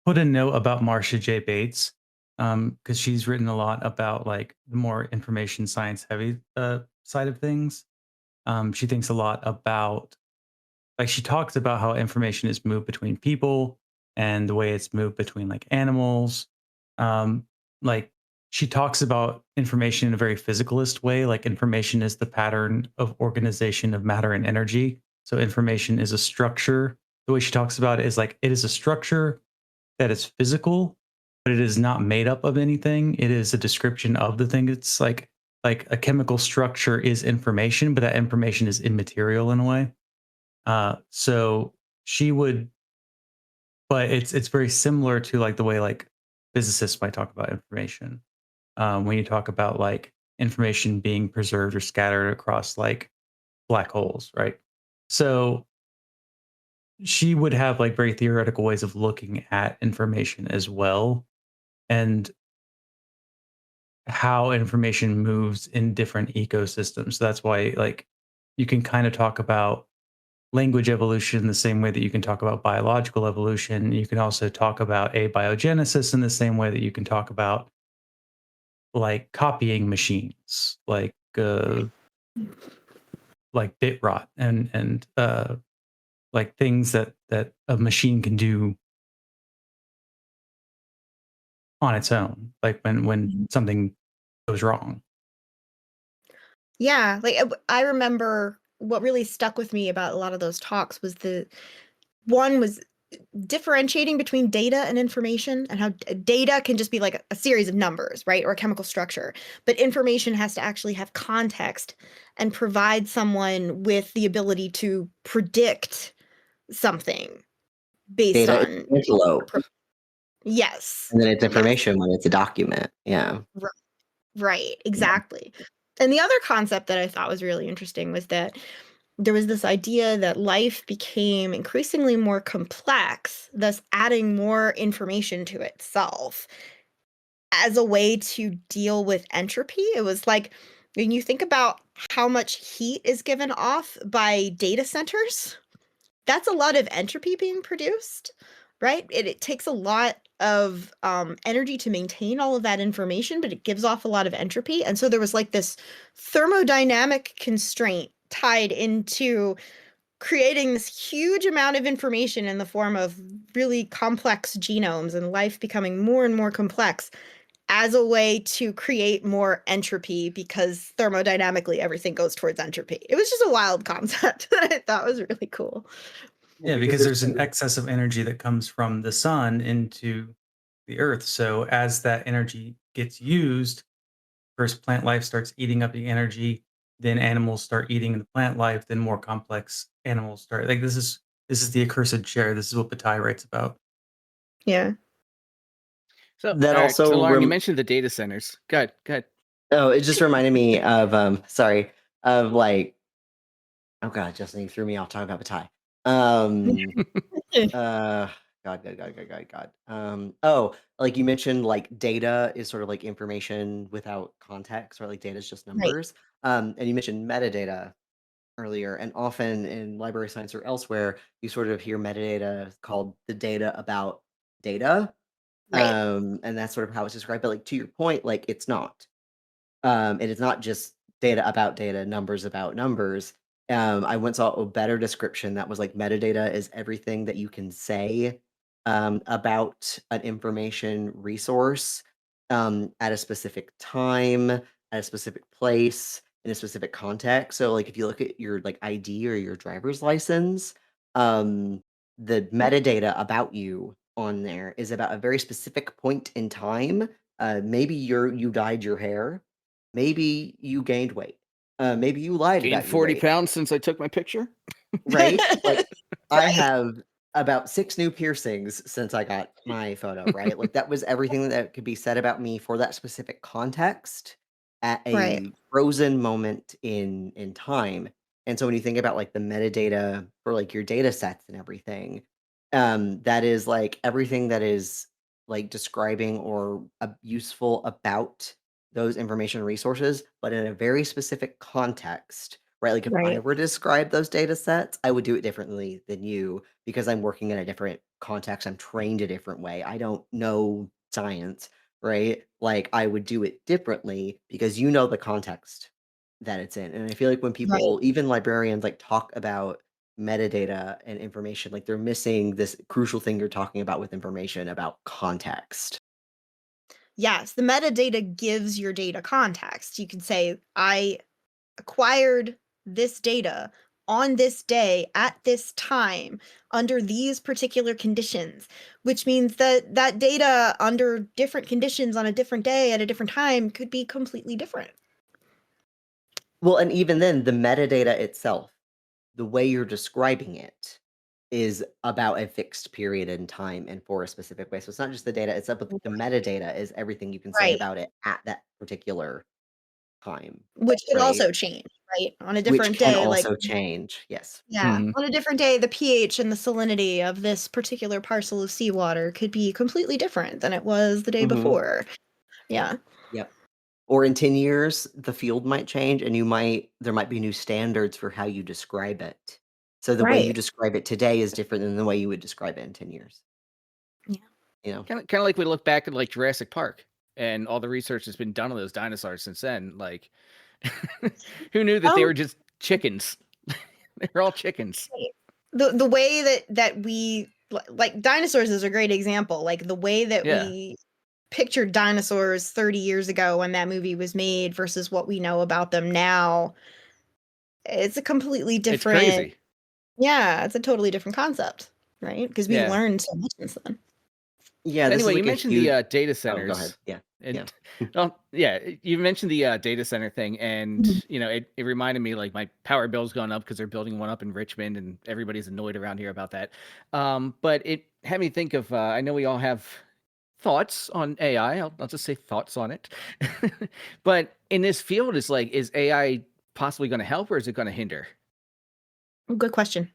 put a note about Marcia J. Bates because she's written a lot about like the more information science heavy side of things. She thinks a lot about like she talks about how information is moved between people and the way it's moved between like animals. Um, like she talks about information in a very physicalist way. Like information is the pattern of organization of matter and energy. So information is a structure. The way she talks about it is like it is a structure that is physical, but it is not made up of anything. It is a description of the thing. It's like a chemical structure is information, but that information is immaterial in a way. So she would, but it's very similar to like the way like physicists might talk about information. When you talk about like information being preserved or scattered across like black holes, right? So she would have like very theoretical ways of looking at information as well, and how information moves in different ecosystems. So that's why like you can kind of talk about language evolution the same way that you can talk about biological evolution. You can also talk about abiogenesis in the same way that you can talk about like copying machines, like bit rot and like things that a machine can do on its own, like when Mhm. something goes wrong. Yeah, like I remember what really stuck with me about a lot of those talks was the one was differentiating between data and information and how data can just be like a series of numbers, right? Or a chemical structure. But information has to actually have context and provide someone with the ability to predict something based Data is on antelope, yes. and then it's Yes. information when it's a document. Yeah. Right, Yeah. exactly. And the other concept that I thought was really interesting was that there was this idea that life became increasingly more complex, thus adding more information to itself as a way to deal with entropy. It was like when you think about how much heat is given off by data centers, that's a lot of entropy being produced, right? It takes a lot of energy to maintain all of that information, but it gives off a lot of entropy. And so there was like this thermodynamic constraint tied into creating this huge amount of information in the form of really complex genomes and life becoming more and more complex as a way to create more entropy because thermodynamically everything goes towards entropy. It was just a wild concept that I thought was really cool. Yeah, Yeah, because because there's there's an excess of energy that comes from the sun into the earth. So as that energy gets used, first plant life starts eating up the energy, then animals start eating the plant life, then more complex animals start like this is the accursed share. This is what Bataille writes about. Yeah. So, That all right. So, also Lauren, you mentioned the data centers. Good, good. oh, it just reminded me of sorry, of like, oh god, Justin, you threw me off talking about Batai. Um uh God. Oh, like you mentioned, like data is sort of like information without context, or like data is just Right. numbers. And you mentioned metadata earlier, and often in library science or elsewhere, you sort of hear metadata called the data about data. Right. And that's sort of how it's described. But like to your point, like it's not. It is not just data about data, numbers about numbers. I once saw a better description that was like metadata is everything that you can say about an information resource at a specific time, at a specific place, in a specific context. So, like, if you look at your like ID or your driver's license, the metadata about you on there is about a very specific point in time. Maybe you dyed your hair. Maybe you gained weight. Maybe you lied Gained about your 40 weight, pounds since I took my picture. right? Like, I have about 6 new piercings since I got my photo, right? Like, that was everything that could be said about me for that specific context at Right. a frozen moment in time. And so when you think about, like, the metadata for, like, your data sets and everything, that is, like, everything that is, like, describing or, useful about those information resources, but in a very specific context, right? Like, if I Right. were to describe those data sets, I would do it differently than you because I'm working in a different context. I'm trained a different way. I don't know science, right? Like, I would do it differently because you know the context that it's in. And I feel like when Right. people, even librarians, like talk about metadata and information, like they're missing this crucial thing you're talking about with information about context. Yes, the metadata gives your data context. You can say, I acquired this data on this day at this time under these particular conditions, which means that that data under different conditions on a different day at a different time could be completely different. Well, and even then, the metadata itself, the way you're describing it is about a fixed period in time and for a specific way. So it's not just the data itself, but the metadata is everything you can say Right. about it at that particular time, Which could right? also change, right? On a Which different can day, like also change. Yes. yeah, Mhm. on a different day, the pH and the salinity of this particular parcel of seawater could be completely different than it was the day Hmm. before. Yeah. Yep. Or in 10 years, the field might change and there might be new standards for how you describe it. So the way you Right. describe it today is different than the way you would describe it in 10 years, Yeah. you know? Kind of like we look back at like Jurassic Park and all the research that's been done on those dinosaurs since then. Like, who knew that they Um, were just chickens? They're all chickens. the way that we like dinosaurs is a great example. Like the way that Yeah, we pictured dinosaurs 30 years ago when that movie was made versus what we know about them now, it's a completely it's different, crazy. yeah, it's a totally different concept, right? Because we've Yeah. learned so much since then. Yeah, So this is anyway, you like a mentioned the huge. data Oh, go ahead. centers, Yeah. and Yeah. oh yeah, you mentioned the data center thing, and Mhm. it reminded me like my power bill's gone up because they're building one up in Richmond, and everybody's annoyed around here about that. But it had me think of I know we all have thoughts on AI. I'll just say thoughts on it. But in this field, is like, is AI possibly going to help or is it going to hinder? Good question.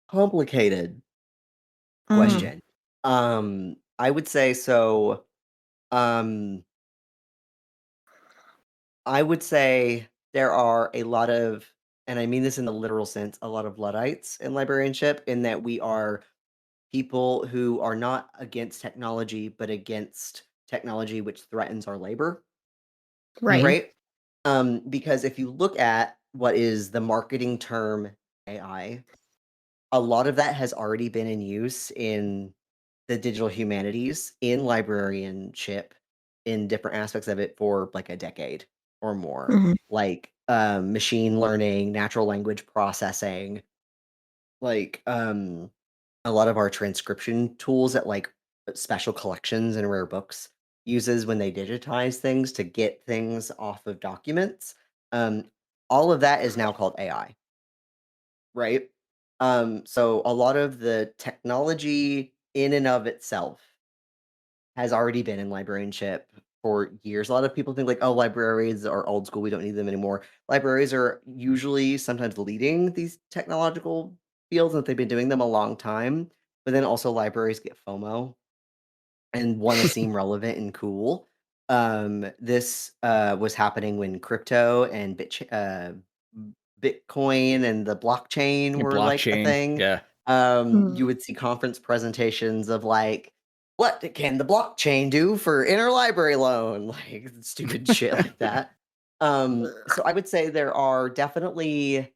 Complicated Mm, question. I would say so. Um, I would say there are a lot of, and I mean this in the literal sense, a lot of Luddites in librarianship, in that we are people who are not against technology, but against technology which threatens our labor, right. Hmm. right? Because if you look at what is the marketing term AI, a lot of that has already been in use in the digital humanities, in librarianship, in different aspects of it for like a decade or more. Mhm. Like machine learning, natural language processing, like a lot of our transcription tools that like special collections and rare books uses when they digitize things to get things off of documents. Um, all of that is now called AI, right? So a lot of the technology in and of itself has already been in librarianship for years. A lot of people think like, oh, libraries are old school. We don't need them anymore. Libraries are usually sometimes leading these technological fields, and they've been doing them a long time. But then also libraries get FOMO and want to seem relevant and cool. This was happening when crypto and Bitcoin and the blockchain Your were like a blockchain. thing. Yeah. You would see conference presentations of like, what can the blockchain do for interlibrary loan? Like stupid shit like that. So I would say there are definitely,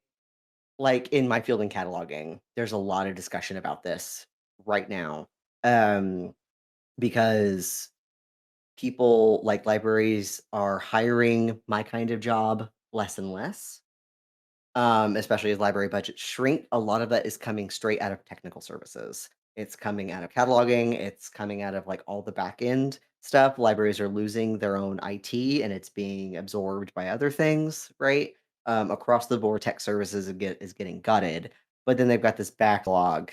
like in my field in cataloging, there's a lot of discussion about this right now. Because people like libraries are hiring my kind of job less and less, especially as library budgets shrink. A lot of that is coming straight out of technical services. It's coming out of cataloging. It's coming out of like all the back end stuff. Libraries are losing their own IT and it's being absorbed by other things, right? Across the board, tech services is getting gutted. But then they've got this backlog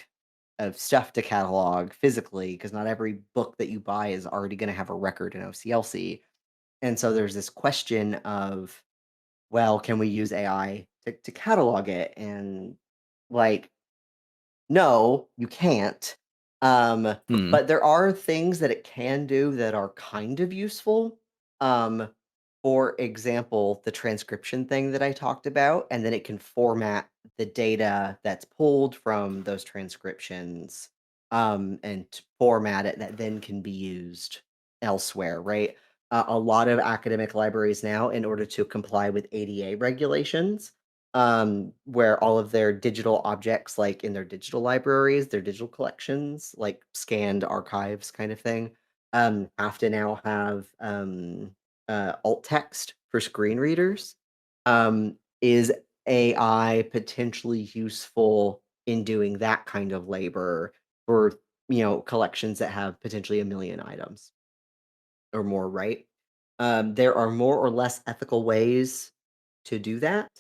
of stuff to catalog physically because not every book that you buy is already going to have a record in OCLC. And so there's this question of, well, can we use AI to catalog it? And like, no, you can't. Hmm. But there are things that it can do that are kind of useful. Um, for example, the transcription thing that I talked about, and then it can format the data that's pulled from those transcriptions, and format it that then can be used elsewhere, right? A lot of academic libraries now, in order to comply with ADA regulations, where all of their digital objects, like in their digital libraries, their digital collections, like scanned archives kind of thing, have to now have alt text for screen readers. Is AI potentially useful in doing that kind of labor for collections that have potentially a million items or more, right? There are more or less ethical ways to do that.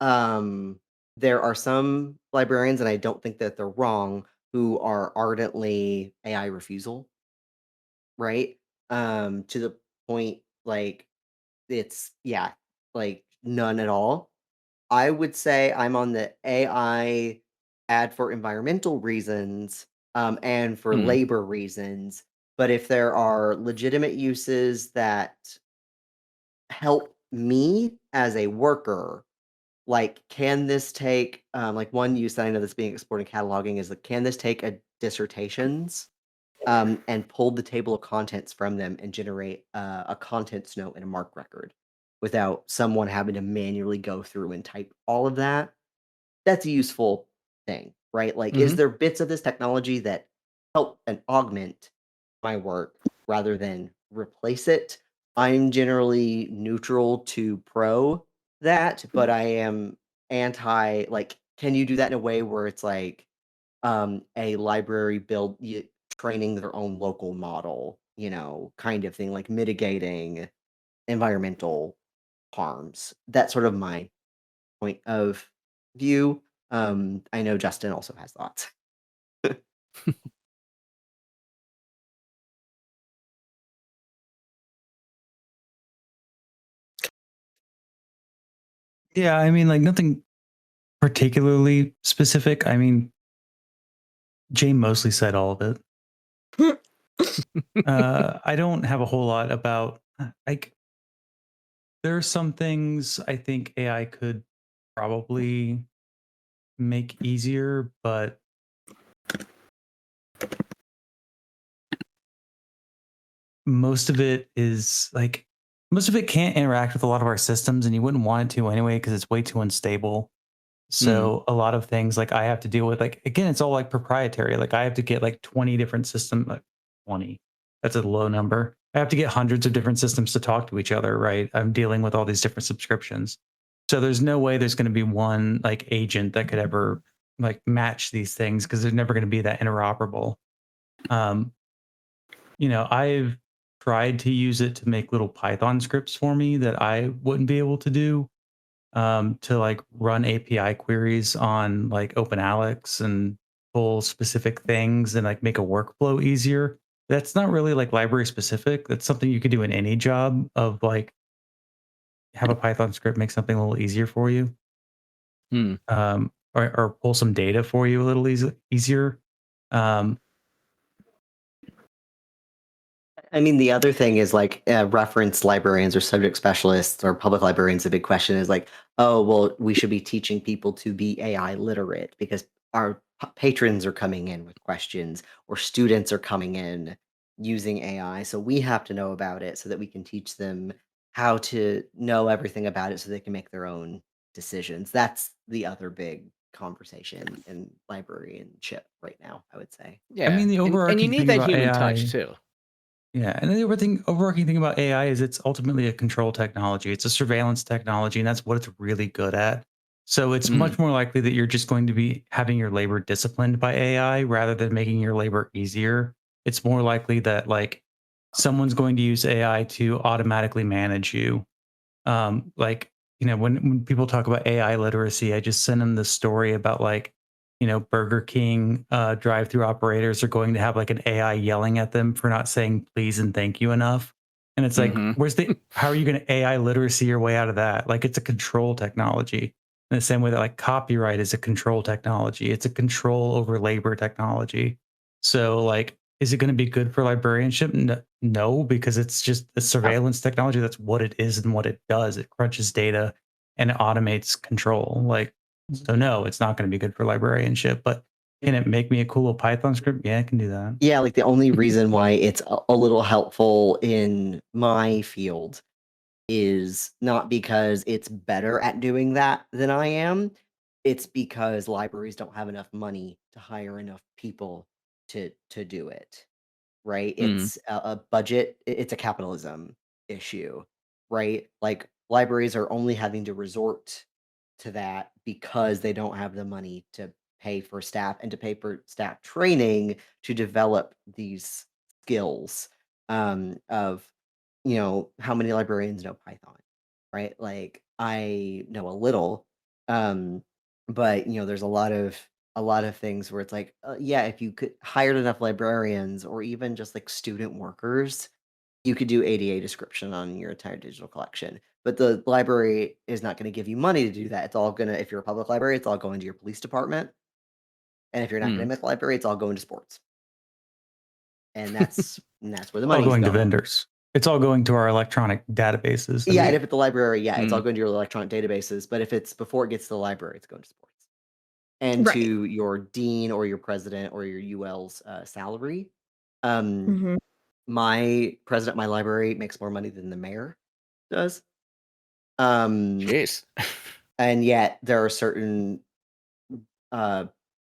um, there are some librarians, and I don't think that they're wrong, who are ardently AI refusal, right? To the point like it's yeah, like none at all. I would say I'm on the AI ad for environmental reasons, and for Hmm. labor reasons. But if there are legitimate uses that help me as a worker, like, can this take, like one use that I know that's being explored in cataloging is like, can this take a dissertations, and pull the table of contents from them and generate a contents note and a MARC record without someone having to manually go through and type all of that? That's a useful thing, right? Like, is Mm-hmm. there bits of this technology that help and augment my work rather than replace it? I'm generally neutral to pro that, but I am anti, like, can you do that in a way where it's like a library training their own local model, kind of thing, like mitigating environmental harms? That's sort of my point of view. I know Justin also has thoughts. Yeah, I mean, like nothing particularly specific. I mean, Jay mostly said all of it. I don't have a whole lot about like there are some things I think AI could probably make easier, but most of it is like most of it can't interact with a lot of our systems and you wouldn't want it to anyway because it's way too unstable. Hmm. So a lot of things like I have to deal with like again, it's all like proprietary. Like I have to get like 20 different systems. 20. That's a low number. I have to get hundreds of different systems to talk to each other, right? I'm dealing with all these different subscriptions. So there's no way there's going to be one like agent that could ever like match these things because they're never going to be that interoperable. Um, I've tried to use it to make little Python scripts for me that I wouldn't be able to do, to like run API queries on like OpenAlex and pull specific things and like make a workflow easier. that's not really like library specific. That's something you could do in any job of like have a Python script make something a little easier for you, Hmm. or pull some data for you a little easier. Um, I mean, the other thing is like reference librarians or subject specialists or public librarians. The big question is like, oh, well, we should be teaching people to be AI literate because our patrons are coming in with questions or students are coming in using AI. So we have to know about it so that we can teach them how to know everything about it so they can make their own decisions. That's the other big conversation in librarianship right now, I would say. I Yeah, mean, the and you overarching need thing that about human touch AI, too. yeah, and the overarching thing about AI is it's ultimately a control technology. It's a surveillance technology, and that's what it's really good at. So it's Mm. much more likely that you're just going to be having your labor disciplined by AI rather than making your labor easier. It's more likely that like someone's going to use AI to automatically manage you. Like, when people talk about AI literacy, I just send them this story about like, Burger King drive-through operators are going to have like an AI yelling at them for not saying please and thank you enough. And it's like, Mhm. how are you going to AI literacy your way out of that? Like it's a control technology. In the same way that like copyright is a control technology. It's a control over labor technology. So like, is it going to be good for librarianship? No, because it's just a surveillance technology. That's what it is and what it does. It crunches data and it automates control. Like, so no, it's not going to be good for librarianship. But can it make me a cool Python script? Yeah, I can do that. Yeah, like the only reason why it's a little helpful in my field is not because it's better at doing that than I am. It's because libraries don't have enough money to hire enough people to do it, right? Mm. It's a budget, it's a capitalism issue, right? Like libraries are only having to resort to that because they don't have the money to pay for staff and to pay for staff training to develop these skills of how many librarians know Python, right? Like I know a little, um, but there's a lot of things where it's like, yeah, if you could hired enough librarians or even just like student workers, you could do ADA description on your entire digital collection. But the library is not going to give you money to do that. It's all gonna, if you're a public library, it's all going to your police department, and if you're an Mm. academic library, it's all going to sports, and that's where the All money's going to going. vendors. It's all going to our electronic databases. Yeah, and if it's the library, yeah, it's all Mm. going to your electronic databases. But if it's before it gets to the library, it's going to sports and Right. to your dean or your president or your UL's salary. Um, Mhm. my president, of my library makes more money than the mayor does. Um, Jeez. and yet there are certain uh,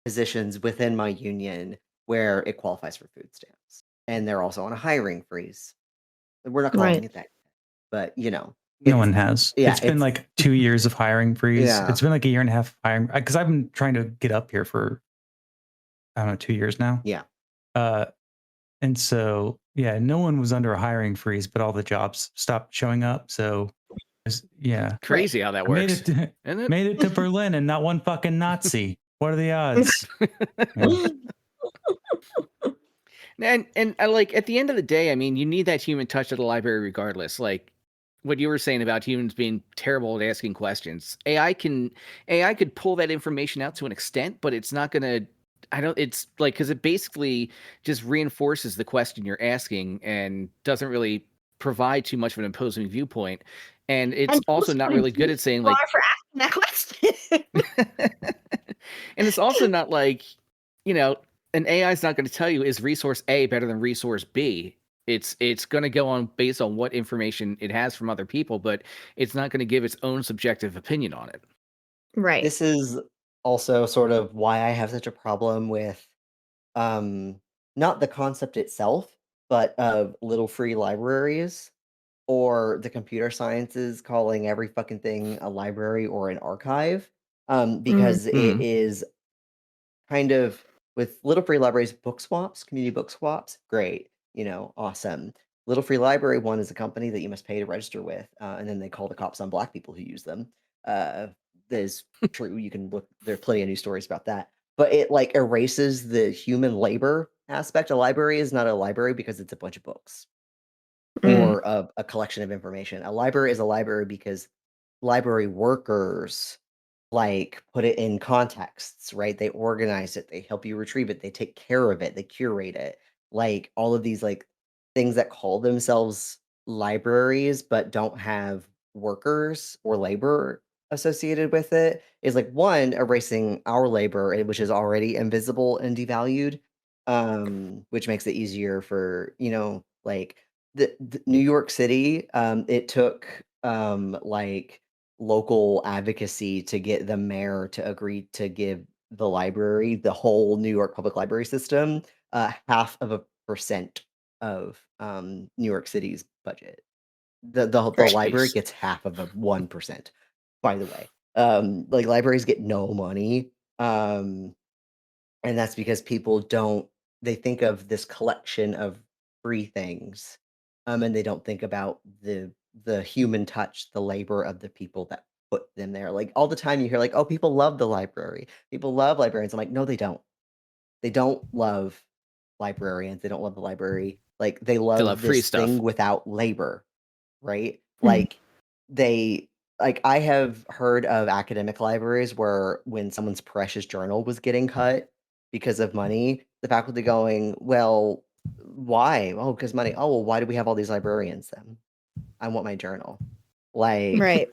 positions within my union where it qualifies for food stamps, and they're also on a hiring freeze. We're not calling Right. it that, but No it's one has. yeah, It's been it's like 2 years of hiring freeze. yeah. It's been like a year and a half of hiring because I've been trying to get up here for I don't know 2 years now. Yeah. Uh, and so yeah, no one was under a hiring freeze, but all the jobs stopped showing up. So yeah, Right. Crazy how that I made works. it to, Isn't it? made it to Berlin and not one fucking Nazi. What are the odds? Yeah. And like at the end of the day, I mean, you need that human touch at the library regardless. Like what you were saying about humans being terrible at asking questions. AI could pull that information out to an extent, but it's not gonna it's like because it basically just reinforces the question you're asking and doesn't really provide too much of an opposing viewpoint. And it's And also most not really good at confused saying you like are for asking that question. and it's also not like, you know, an AI is not going to tell you is resource A better than resource B. It's going to go on based on what information it has from other people, but it's not going to give its own subjective opinion on it. Right. This is also sort of why I have such a problem with um not the concept itself, but of little free libraries or the computer sciences calling every fucking thing a library or an archive. Mm. Because it Mm. is kind of with Little Free Libraries book swaps, community book swaps, great, awesome. Little Free Library one is a company that you must pay to register with, and then they call the cops on black people who use them. That is true. You can look. There are plenty of news stories about that. But it like erases the human labor aspect. A library is not a library because it's a bunch of books Mm. or a collection of information. A library is a library because library workers like put it in contexts, right? They organize it, they help you retrieve it, they take care of it, they curate it. Like all of these like things that call themselves libraries but don't have workers or labor associated with it is like one erasing our labor which is already invisible and devalued, which makes it easier for, like the New York City, it took like local advocacy to get the mayor to agree to give the library, the whole New York public library system, half of a percent of New York City's budget. The library Jeez. gets half of a 1%, by the way. Like libraries get no money. And that's because people don't they think of this collection of free things, and they don't think about the human touch, the labor of the people that put them there. Like all the time you hear like, "Oh, people love the library. People love librarians." I'm like, "No, they don't. They don't love librarians. They don't love the library. Like they They love love free this stuff. thing without labor." Right? Mm. Like they like I have heard of academic libraries where when someone's precious journal was getting cut because of money, the faculty going, "Well, why?" "Oh, because money." "Oh, well, why do we have all these librarians then? I want my journal." Like Right.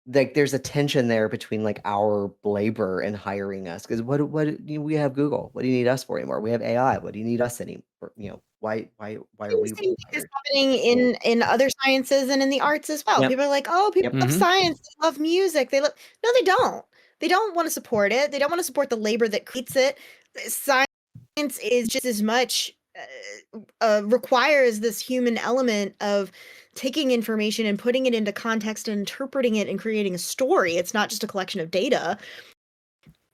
there's a tension there between like our labor and hiring us because we have Google. What do you need us for anymore? We have AI. What do you need us anymore? Why are The we same thing is required? happening in other sciences and in the arts as well. Yep. People are like, "Oh, people Yep. love Mm-hmm. science, they love music, they love." No, they don't. They don't wanna support it. They don't wanna support the labor that creates it. Science is just as much, requires this human element of taking information and putting it into context and interpreting it and creating a story. It's not just a collection of data.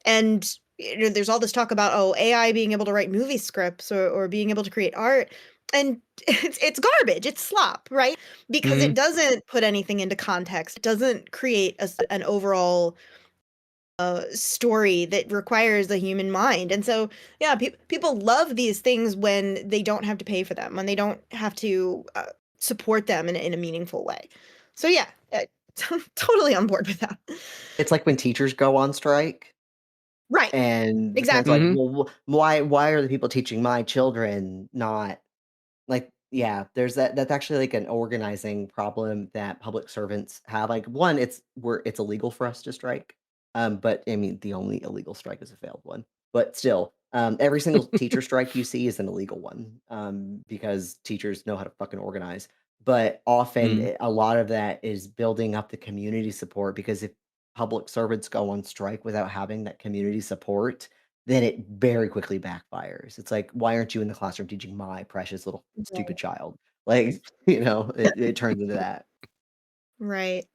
And there's all this talk about AI being able to write movie scripts or being able to create art, and it's garbage. It's slop, right? Because Mm-hmm. it doesn't put anything into context. It doesn't create an overall story that requires the human mind. And so, yeah, people love these things when they don't have to pay for them, when they don't have to support them in a meaningful way. So, yeah, totally on board with that. It's like when teachers go on strike. Right. And the parents are like, Exactly. Mm-hmm. "Well, why are the people teaching my children not" like, yeah, there's that's actually, like, an organizing problem that public servants have, like, one, it's illegal for us to strike, but, I mean, the only illegal strike is a failed one, but still, every single teacher strike you see is an illegal one, because teachers know how to fucking organize, but often, Mm-hmm. a lot of that is building up the community support because if public servants go on strike without having that community support, then it very quickly backfires. It's like, "Why aren't you in the classroom teaching my precious little stupid child?" Like, it turns into that. Right.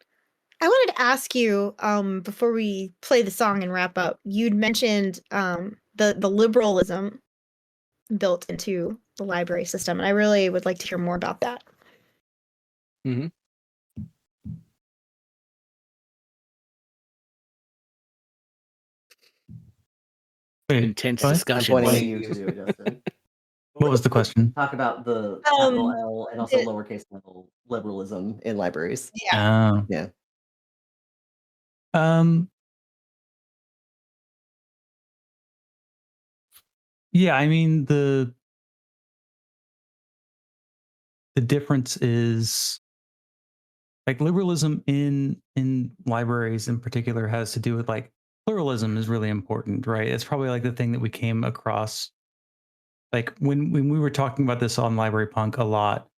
I wanted to ask you, before we play the song and wrap up, you'd mentioned the liberalism built into the library system, and I really would like to hear more about that. Mm-hmm. Wait, Intense what? I'm discussions. pointing at you too, Justin. What was the question? Talk about the capital Um, L and also the- lowercase l liberalism in libraries. yeah. Oh. Yeah. Um, yeah, I mean the difference is like liberalism in libraries in particular has to do with like pluralism is really important, right? It's probably like the thing that we came across like when we were talking about this on Library Punk a lot.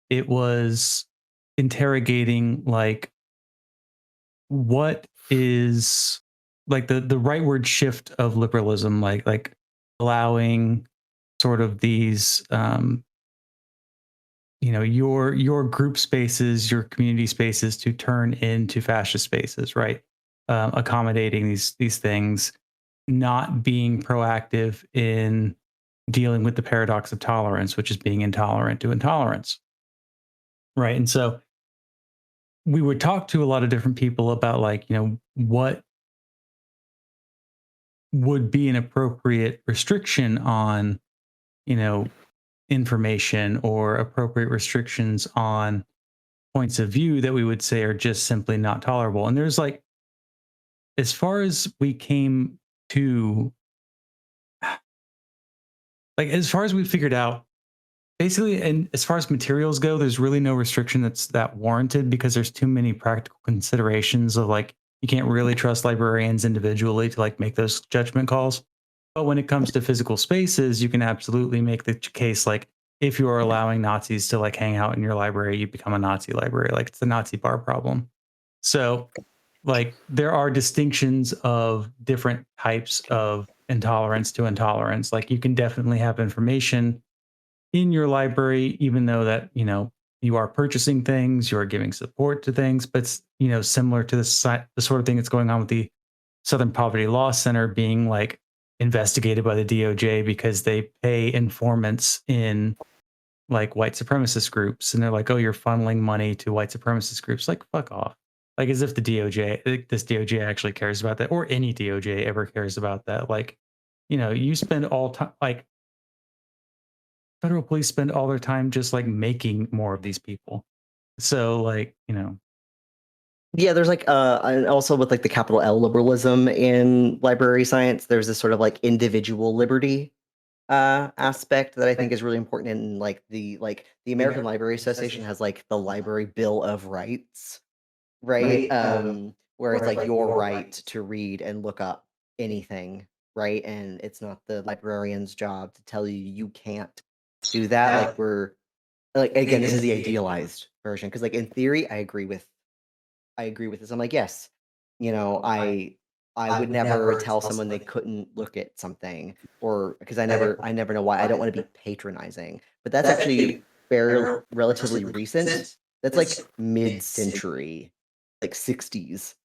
It was interrogating like what is like the rightward shift of liberalism, like allowing sort of these your group spaces, your community spaces to turn into fascist spaces, right? Accommodating these things, not being proactive in dealing with the paradox of tolerance, which is being intolerant to intolerance, right? And so we would talk to a lot of different people about like what would be an appropriate restriction on you know, information or appropriate restrictions on points of view that we would say are just simply not tolerable. And there's like, as far as we came to, like, as far as we figured out, basically, and as far as materials go, there's really no restriction that's that warranted because there's too many practical considerations of like, you can't really trust librarians individually to like make those judgment calls. But when it comes to physical spaces, you can absolutely make the case like, if you are allowing Nazis to like hang out in your library, you become a Nazi library. Like it's the Nazi bar problem. So, like, there are distinctions of different types of intolerance to intolerance. Like, you can definitely have information in your library, even though that, you are purchasing things, you are giving support to things, but it's, similar to the sort of thing that's going on with the Southern Poverty Law Center being like investigated by the DOJ because they pay informants in like white supremacist groups. And they're like, oh, you're funneling money to white supremacist groups. Like, fuck off. Like, as if the DOJ, this DOJ actually cares about that, or any DOJ ever cares about that. Like, you spend all time, like, federal police spend all their time just like making more of these people. So, like, Yeah, there's like and also with like the capital L liberalism in library science, there's this sort of like individual liberty aspect that I think is really important in the American Library Association has like the Library Bill of Rights, right? Where it's like your right to read and look up anything, right? And it's not the librarian's job to tell you you can't do that. Like we're like again, this is the idealized version because like in theory, I agree with this. I'm like, yes, I would never tell someone they couldn't look at something or because I never know why. I don't want to be patronizing. But that's actually very relatively recent. That's like mid-century, like 60s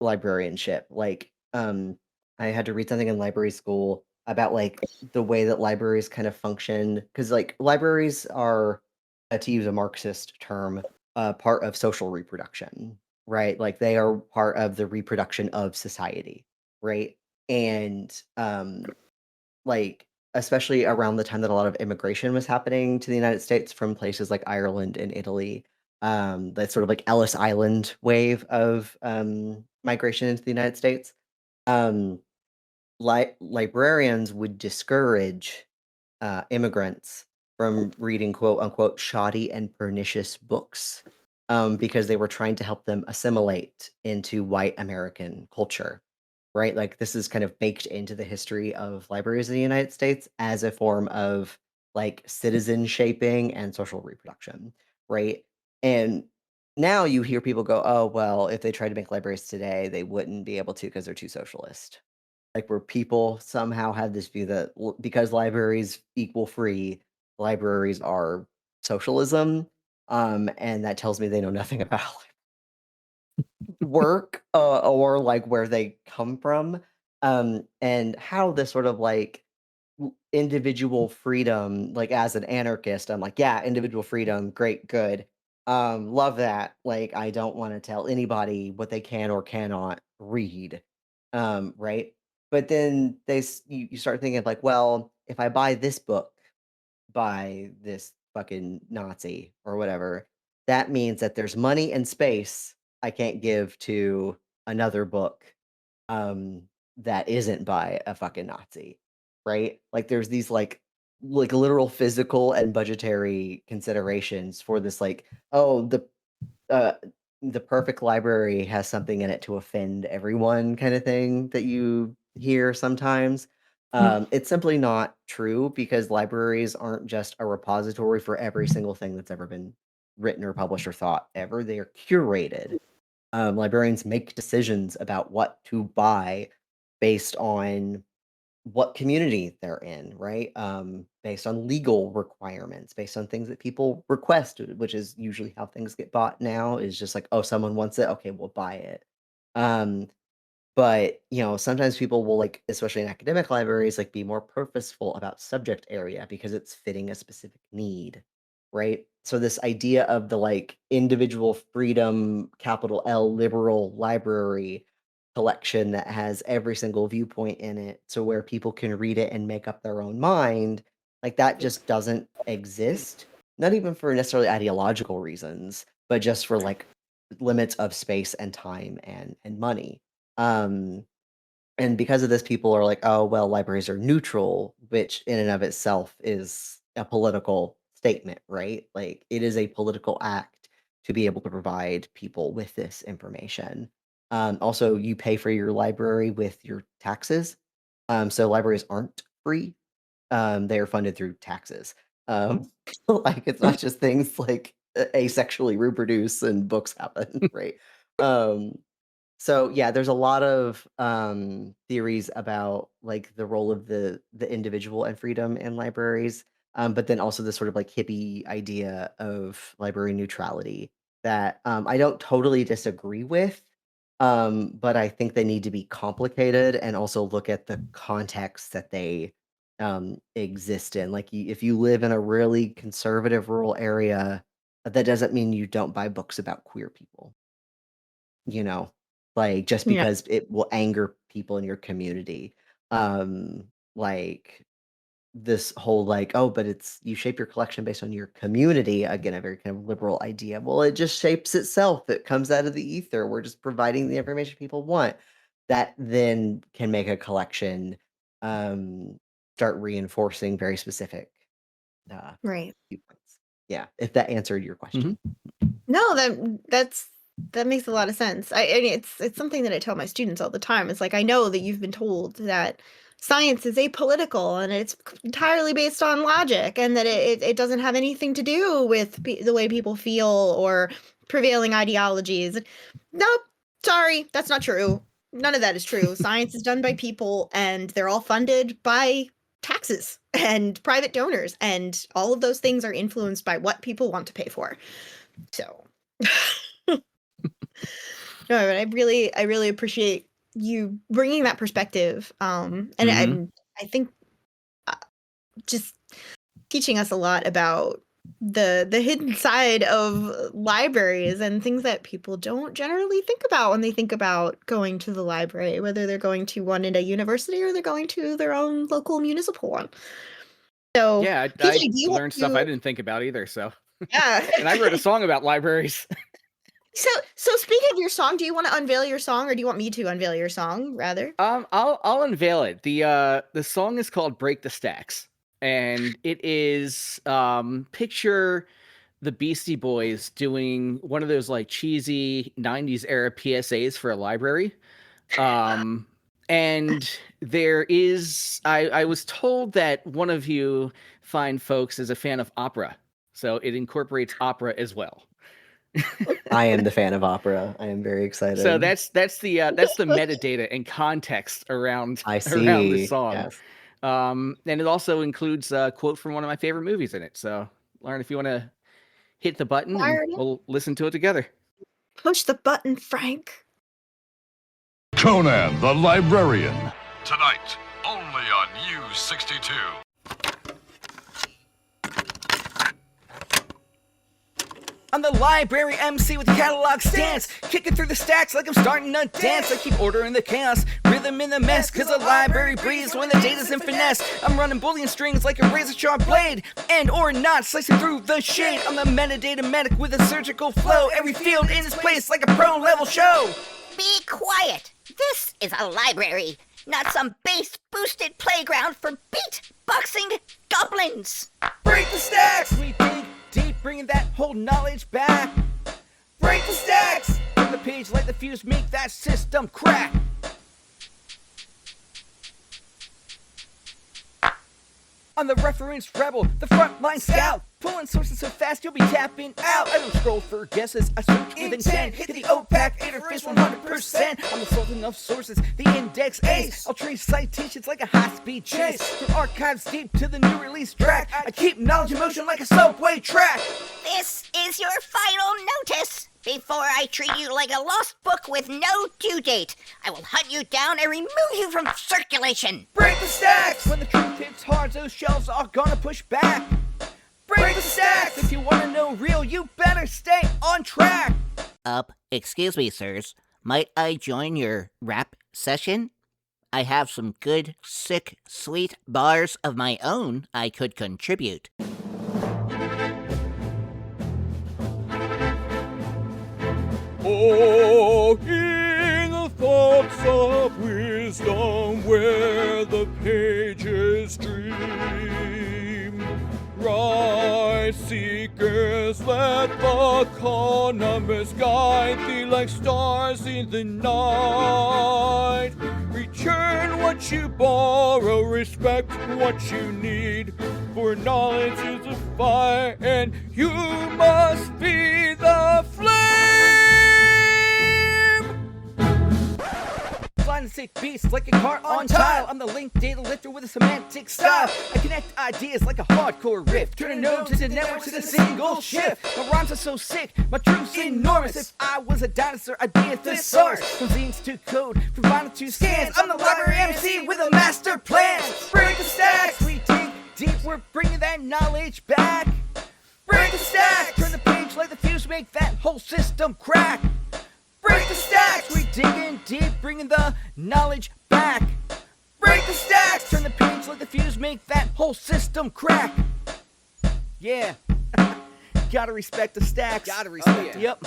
librarianship. Like I had to read something in library school about like the way that libraries kind of function because like libraries are to use a Marxist term, part of social reproduction, right? Like they are part of the reproduction of society, right? And like especially around the time that a lot of immigration was happening to the United States from places like Ireland and Italy, that sort of like Ellis Island wave of migration into the United States. Um, librarians would discourage immigrants from reading quote unquote shoddy and pernicious books because they were trying to help them assimilate into white American culture, right? Like this is kind of baked into the history of libraries in the United States as a form of like citizen shaping and social reproduction, right? And now you hear people go, oh, well, if they tried to make libraries today, they wouldn't be able to because they're too socialist like where people somehow have this view that because libraries equal free, libraries are socialism, and that tells me they know nothing about work or like where they come from, and how this sort of like individual freedom, like as an anarchist, I'm like, yeah, individual freedom, great, good. Love that. Like, I don't want to tell anybody what they can or cannot read. Right. But then you start thinking like, well, if I buy this book by this fucking Nazi or whatever, that means that there's money and space I can't give to another book um, that isn't by a fucking Nazi, right? Like there's these like literal physical and budgetary considerations for this like, oh, uh the perfect library has something in it to offend everyone kind of thing that you hear sometimes. It's simply not true because libraries aren't just a repository for every single thing that's ever been written or published or thought ever. They are curated. Librarians make decisions about what to buy based on what community they're in, right? Based on legal requirements, based on things that people request, which is usually how things get bought now, is just like, oh, someone wants it. Okay, we'll buy it. Um, but, sometimes people will like, especially in academic libraries, like be more purposeful about subject area because it's fitting a specific need, right? So this idea of the like individual freedom, capital L liberal library collection that has every single viewpoint in it, so where people can read it and make up their own mind Like that just doesn't exist. Not even for necessarily ideological reasons, but just for like limits of space and time and money. Um, and because of this, people are like, oh, well, libraries are neutral, which in and of itself is a political statement, right? Like it is a political act to be able to provide people with this information. Also, you pay for your library with your taxes. So libraries aren't free. They are funded through taxes. Like it's not just things like asexually reproduce and books happen, right? Um, so yeah, there's a lot of theories about like the role of the individual and freedom in libraries, but then also this sort of like hippie idea of library neutrality that I don't totally disagree with, but I think they need to be complicated and also look at the context that they exist in. Like if you live in a really conservative rural area, that doesn't mean you don't buy books about queer people, you know, like, just Yeah. because it will anger people in your community. Um, like, this whole, like, "Oh, but it's you shape your collection based on your community." Again, a very kind of liberal idea. Well, it just shapes itself. It comes out of the ether. We're just providing the information people want. That then can make a collection, um, start reinforcing very specific, Right. viewpoints. Yeah, if that answered your question. No, that makes a lot of sense. I mean, it's something that I tell my students all the time. It's like I know that you've been told that science is apolitical and it's entirely based on logic, and that it doesn't have anything to do with the way people feel or prevailing ideologies. Nope, sorry, that's not true. None of that is true. Science is done by people, and they're all funded by taxes and private donors, and all of those things are influenced by what people want to pay for. So, no, but I really appreciate you bringing that perspective. And I think uh, just teaching us a lot about the hidden side of libraries and things that people don't generally think about when they think about going to the library, whether they're going to one in a university or they're going to their own local municipal one. So, Yeah, PJ, I do you want learned stuff I to? didn't think about either. So, Yeah. and I wrote a song about libraries. So speaking of your song, do you want to unveil your song, or do you want me to unveil your song rather? I'll unveil it. The song is called "Break the Stacks," and it is picture the Beastie Boys doing one of those like cheesy '90s era PSAs for a library. And there is I was told that one of you fine folks is a fan of opera, so it incorporates opera as well. I am the fan of opera. I am very So excited. that's the metadata and context around I around the see. song. Yes. And it also includes a quote from one of my favorite movies in it. So, Lauren, if you want to hit the button and Fire it up. we'll listen to it together. Push the button, Frank. Conan the Librarian. Tonight, only on U62. I'm the library MC with the catalog stance, kicking through the stacks like I'm starting a dance. I keep order in the chaos, rhythm in the mess, cause the library breathes when the data's in finesse. I'm running Boolean strings like a razor sharp blade, and or not slicing through the shade. I'm the metadata medic with a surgical flow, every field in its place like a pro level show. Be quiet. This is a library, not some bass-boosted playground for beat-boxing goblins. Break the stacks! We dig deep, bringing that whole knowledge back. Break the stacks! From the page, let the fuse make that system crack. I'm the reference rebel, the frontline scout, pulling sources so fast you'll be tapping out. I don't scroll for guesses, I search with intent. Hit the OPAC interface 100%. I'm the sultan of sources, the index ace. I'll trace citations like a high-speed chase, from archives deep to the new release track. I keep knowledge in motion like a subway track. This is your final notice. Before I treat you like a lost book with no due date, I will hunt you down and remove you from circulation. Break the stacks! When the truth hits hard, those shelves are gonna push back. Break the stacks! If you wanna know real, you better stay on track. Excuse me, sirs. Might I join your rap session? I have some good, sick, sweet bars of my own I could contribute. Oh, in the thoughts of wisdom where the pages dream, rise, seekers, let the economists guide thee like stars in the night. Return what you borrow, respect what you need, for knowledge is a fire and you must be the flame. Flying sick beats like a car on tile. I'm the link data lifter with a semantic style. I connect ideas like a hardcore riff. Turn a node to the network to the single shift. My rhymes are so sick, my truth's enormous. If I was a dinosaur, I'd be a thesaurus. From zines to code, from vinyl to scans, I'm the library MC with a master plan. Break the stacks, we dig deep, we're bringing that knowledge back. Break the stacks, turn the page like the fuse, make that whole system crack. Break the stacks, we dig in deep, bringing the knowledge back. Break the stacks, turn the page like the fuse, make that whole system crack. Yeah, gotta respect the stacks. Gotta respect it. Yep,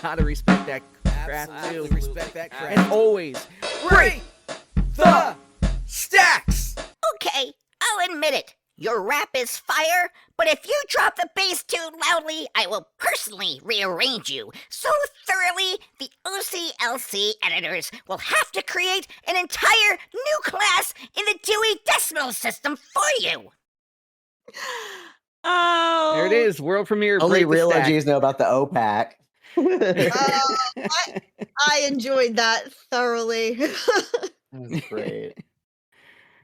gotta respect that craft too. Respect that craft. And always break the stacks. Okay, I'll admit it. Your rap is fire, but if you drop the bass too loudly, I will personally rearrange you so thoroughly the OCLC editors will have to create an entire new class in the Dewey Decimal System for you. Oh, There it is, world premiere. Only Break the real Stack. OGs know about the OPAC. I enjoyed that thoroughly. That's great.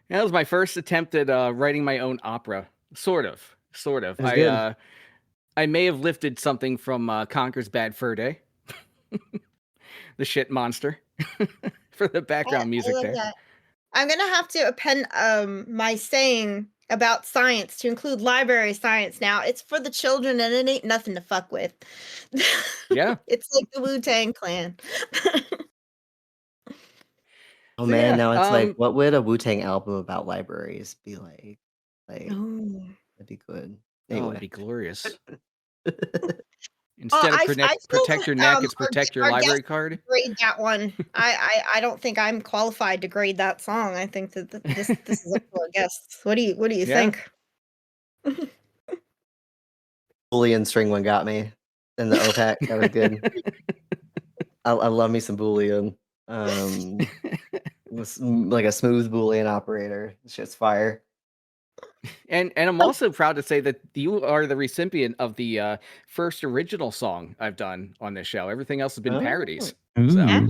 That was my first attempt at writing my own opera. Sort of. It was good. I may have lifted something from Conker's Bad Fur Day. The shit monster. For the background music love there. that. I'm gonna have to append my saying about science to include library science now. It's for the children and it ain't nothing to fuck with. Yeah. It's like the Wu-Tang Clan. Oh So, man, yeah, now it's like, what would a Wu-Tang album about libraries be like? Like, Oh. that'd be good. Oh, Anyway. it'd be glorious. Instead of I feel protect your neck, it's our- protect your our library guest card. Grade that one. I don't think I'm qualified to grade that song. I think that this is up to our guests. What do you Yeah. think? Boolean string one got me. And the OPAC, that was good. I love me some Boolean. Like a smooth Boolean operator. This shit's fire. And I'm also proud to say that you are the recipient of the first original song I've done on this show. Everything else has been parodies. Ooh. So,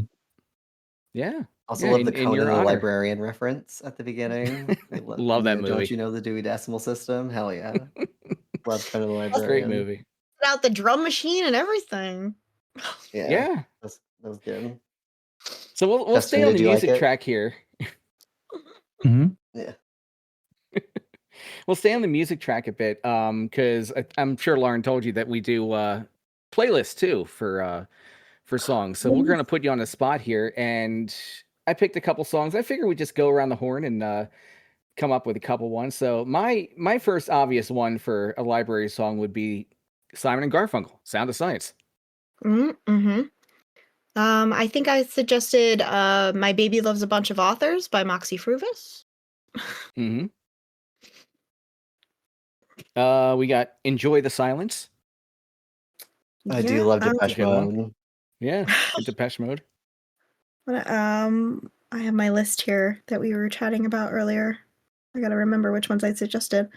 yeah. Also Yeah, love the in Conan your the honor. Librarian reference at the beginning. Love that movie. Don't you know the Dewey Decimal System? Hell yeah. Love Conan the It's a Librarian. great movie. Out the drum machine and everything. Yeah. That was good. So we'll Justin, stay on did the you like music it? track here. Mhm. Yeah. We'll stay on the music track a bit, because I'm sure Lauren told you that we do playlists too for songs. So we're gonna put you on the spot here, and I picked a couple songs. I figure we just go around the horn and come up with a couple ones. So my first obvious one for a library song would be Simon and Garfunkel, "Sound of Science." Mm-hmm. I think I suggested "My Baby Loves a Bunch of Authors" by Moxie Fruvis. Mm-hmm. We got "Enjoy the Silence." I do love Depeche good one. Mode. Yeah, good Depeche Mode. I have my list here that we were chatting about earlier. I gotta remember which ones I suggested.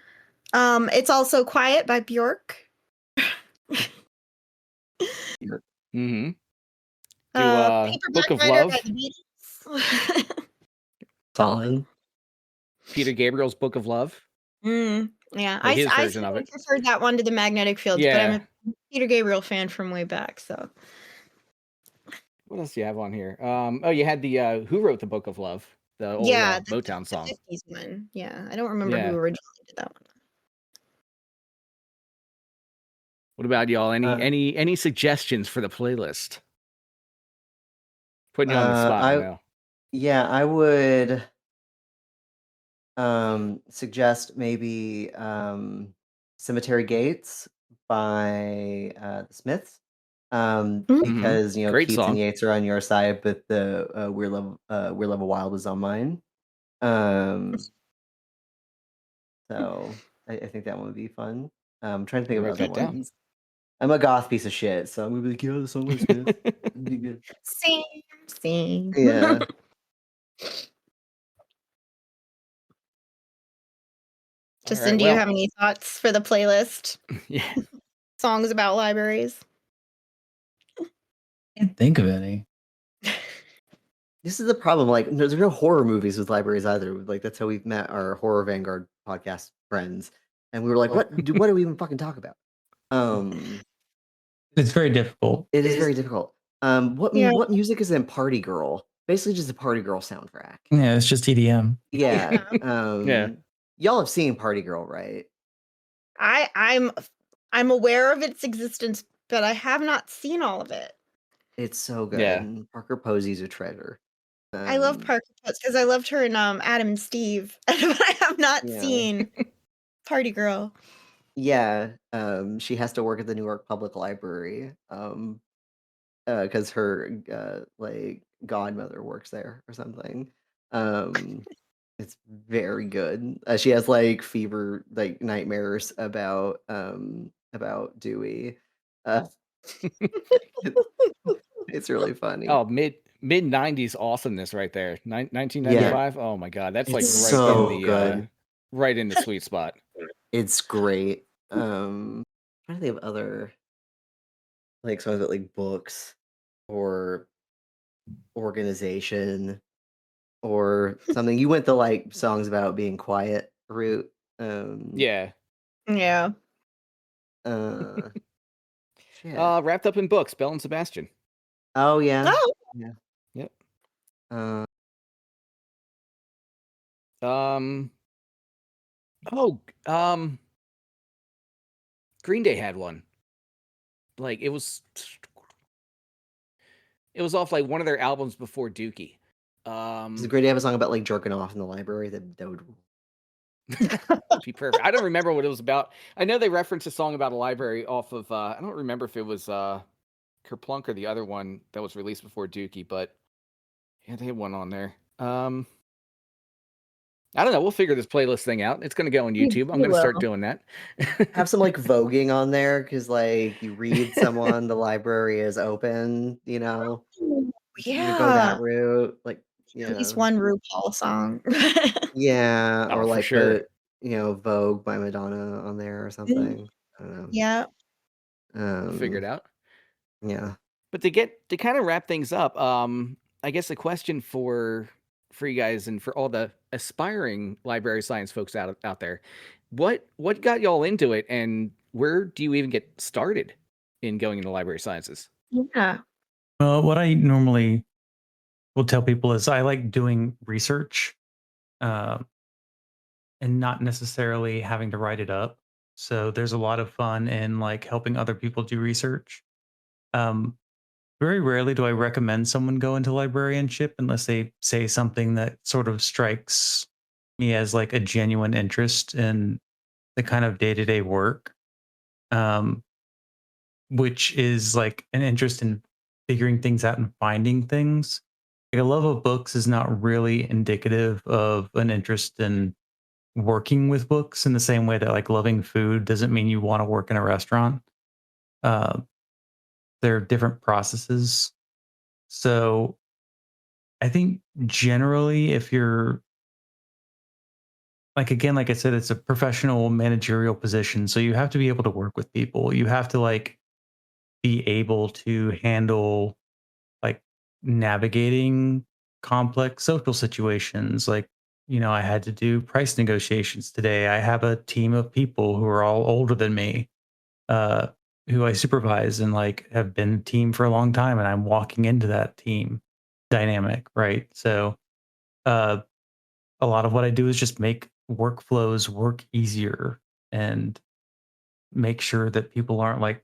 It's also "Quiet" by Bjork. Mm-hmm. Paperback Book of Writer Love. by the Beatles. Solid. Peter Gabriel's "Book of Love." Yeah, Or his I version of it. preferred that one to the Magnetic Fields, but I'm a Peter Gabriel fan from way back. So What else do you have on here? Oh, you had the Who Wrote the Book of Love, the old the Motown song. 50s one. Yeah, I don't remember Yeah. who originally did that one. What about y'all? Any suggestions for the playlist? Putting you on the spot I- now. Yeah, I would suggest maybe Cemetery Gates by the Smiths. Hmm. Because Great Keats and song. Yates are on your side, but the We're Love Wild is on mine. Um, so I think that one would be fun. I'm trying to think of Wrote other that down. ones. I'm a goth piece of shit, so I'm gonna be like, yeah, the song by Smith. It'd be good. Same, same. Yeah. All Justin, right. do you Well, have any thoughts for the playlist? yeah. Songs about libraries? Can't think of any. This is the problem. Like, there's no horror movies with libraries either. Like, that's how we've met our Horror Vanguard podcast friends, and we were like, what do we even fucking talk about? Um, It's very difficult. it is very difficult. Yeah. What music is in Party Girl? Basically, just a Party Girl soundtrack. Yeah, it's just EDM. Yeah. Yeah. Y'all have seen Party Girl, right? I'm aware of its existence, but I have not seen all of it. It's so good. Yeah. And Parker Posey's a treasure. I love Parker because I loved her in Adam and Steve, but I have not Yeah. seen Party Girl. Yeah. She has to work at the Newark Public Library. Because her like godmother works there or something. It's very good. She has like fever, like nightmares about Dewey. Uh, it's really funny. Oh, mid 90s awesomeness right there. Yeah, 1995. Oh my God, that's like it's right in so the good. right in the sweet spot. It's great. Trying to think of other like songs about like books or organization or something. You went the like songs about being quiet route. Yeah. Yeah. Uh, shit. Wrapped up in books, Belle and Sebastian. Oh yeah. Oh, Yeah. Yep. Uh, Um. Oh. Green Day had one. Like it was off like one of their albums before Dookie. it's great to have a song about like jerking off in the library. That would Be perfect. I don't remember what it was about. I know they referenced a song about a library off of I don't remember if it was Kerplunk or the other one that was released before Dookie, but yeah, they had one on there. I don't know. We'll figure this playlist thing out. It's going to go on YouTube. I'm going to start doing that. have some like voguing on there because like you read someone, the library is open. You go yeah. that route. Like At least yeah, one RuPaul song. yeah, or Oh, for like sure. put Vogue by Madonna on there or something. I don't know. Yeah. We'll figure it Um, out. yeah. But to kind of wrap things up, I guess a question for you guys and for all the aspiring library science folks out there, what got y'all into it, and where do you even get started in going into library sciences? Yeah. Well, what I normally will tell people is I like doing research, uh, and not necessarily having to write it up. So there's a lot of fun in like helping other people do research. Um, Very rarely do I recommend someone go into librarianship unless they say something that sort of strikes me as like a genuine interest in the kind of day to day work, um, which is like an interest in figuring things out and finding things. Like a love of books is not really indicative of an interest in working with books in the same way that like loving food doesn't mean you want to work in a restaurant. Uh, they're different processes. So I think generally, if you're like, again, like I said, it's a professional managerial position. So you have to be able to work with people. You have to like be able to handle like navigating complex social situations. Like, I had to do price negotiations today. I have a team of people who are all older than me, uh, who I supervise and like have been a team for a long time. And I'm walking into that team dynamic, right? So, uh, a lot of what I do is just make workflows work easier and make sure that people aren't like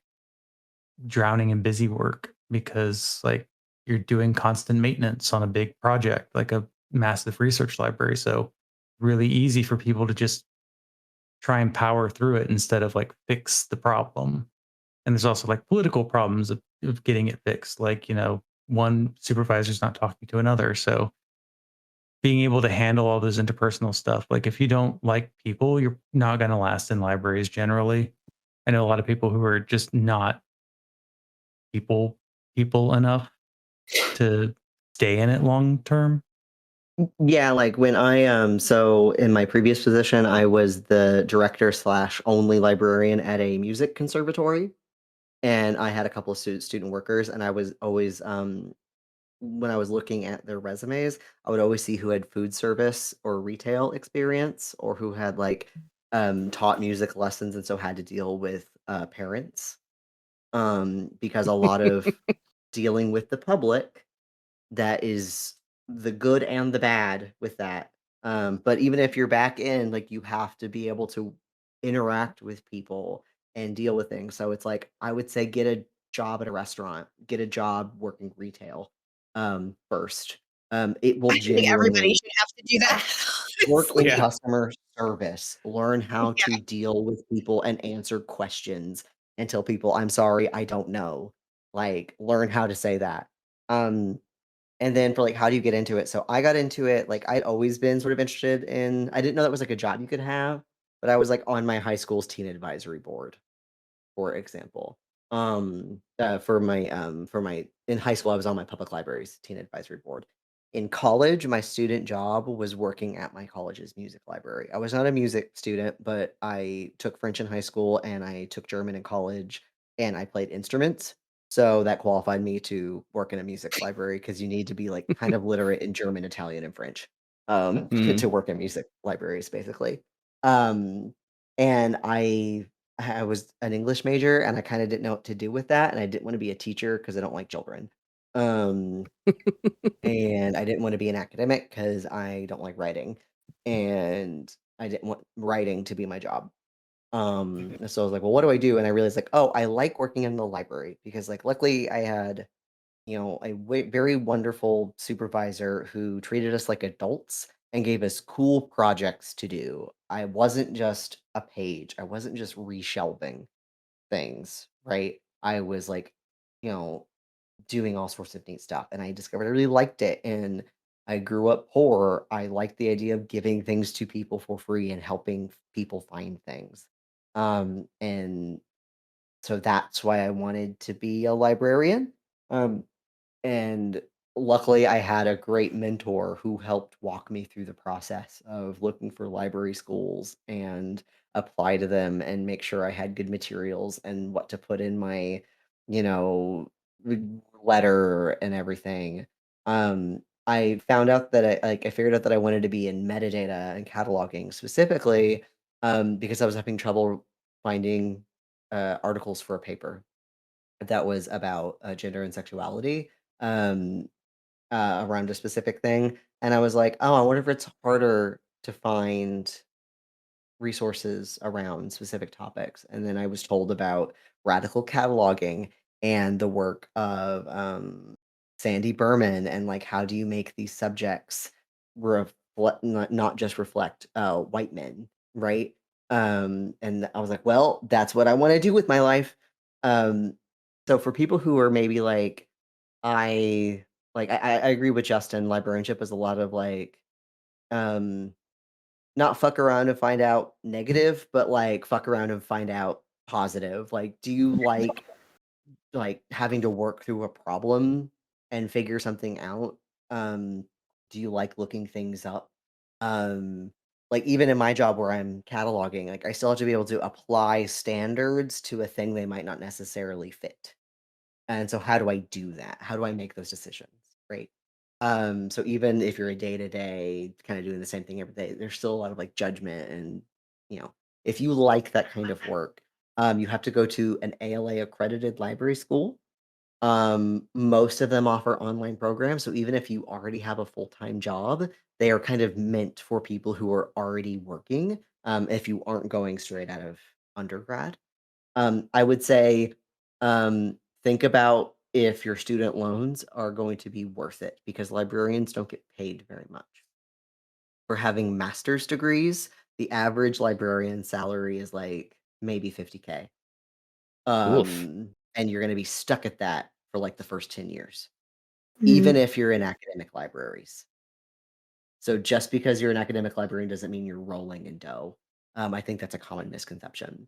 drowning in busy work because like you're doing constant maintenance on a big project, like a massive research library. So really easy for people to just try and power through it instead of like fix the problem. And there's also like political problems of getting it fixed. Like, one supervisor's not talking to another. So being able to handle all those interpersonal stuff, like if you don't like people, you're not going to last in libraries generally. I know a lot of people who are just not people enough to stay in it long term. Yeah, like when so in my previous position, I was the director slash only librarian at a music conservatory, and I had a couple of student workers, and I was always when I was looking at their resumes, I would always see who had food service or retail experience, or who had like taught music lessons and so had to deal with parents, because a lot of dealing with the public, that is the good and the bad with that. But even if you're back in, like you have to be able to interact with people and deal with things. So it's like I would say get a job at a restaurant, get a job working retail first. It will I think everybody genuinely should have to do that. work in Honestly. Yeah. customer service, learn how Yeah. to deal with people and answer questions and tell people, I'm sorry, I don't know. Like, learn how to say that. Um, and then for like, how do you get into it? So I got into it, like, I'd always been sort of interested in, I didn't know that was like a job you could have, but I was like on my high school's teen advisory board, for example. For my in high school, I was on my public library's teen advisory board. In college, my student job was working at my college's music library. I was not a music student, but I took French in high school and I took German in college and I played instruments. So that qualified me to work in a music library because you need to be like kind of literate in German, Italian, and French Mm. to work in music libraries, basically. Um, and I was an English major, and I kinda didn't know what to do with that, and I didn't wanna be a teacher because I don't like children. Um, and I didn't wanna be an academic because I don't like writing, and I didn't want writing to be my job. And so I was like, "Well, what do I do?" And I realized, like, "Oh, I like working in the library," because, like, luckily, I had, a very wonderful supervisor who treated us like adults and gave us cool projects to do. I wasn't just a page. I wasn't just reshelving things, right? I was like, you know, doing all sorts of neat stuff. And I discovered I really liked it. And I grew up poor. I liked the idea of giving things to people for free and helping people find things. And so that's why I wanted to be a librarian. Um, and luckily, I had a great mentor who helped walk me through the process of looking for library schools and apply to them and make sure I had good materials and what to put in my, you know, r- letter and everything. I found out that I figured out that I wanted to be in metadata and cataloging specifically, because I was having trouble finding articles for a paper that was about gender and sexuality, um, around a specific thing, and I was like, "Oh, I wonder if it's harder to find resources around specific topics." And then I was told about radical cataloging and the work of Sandy Berman, and like how do you make these subjects not just reflect white men, right? And I was like, well, that's what I want to do with my life. Um, so for people who are maybe like, I I agree with Justin. Librarianship is a lot of like um not fuck around and find out negative, but, like, fuck around and find out positive. Like, do you like, having to work through a problem and figure something out? Um, do you like looking things up? Like, even in my job where I'm cataloging, like, I still have to be able to apply standards to a thing they might not necessarily fit. And so how do I do that? How do I make those decisions? Right. So even if you're a day to day kind of doing the same thing every day, there's still a lot of like judgment and you know, if you like that kind of work, you have to go to an ALA accredited library school. Most of them offer online programs. So even if you already have a full-time job, they are kind of meant for people who are already working, if you aren't going straight out of undergrad. I would say, think about if your student loans are going to be worth it, because librarians don't get paid very much. For having master's degrees, the average librarian salary is like maybe 50K. Oof. And you're going to be stuck at that for like the first 10 years, even Mm. if you're in academic libraries. So just because you're an academic librarian doesn't mean you're rolling in dough. I think that's a common misconception.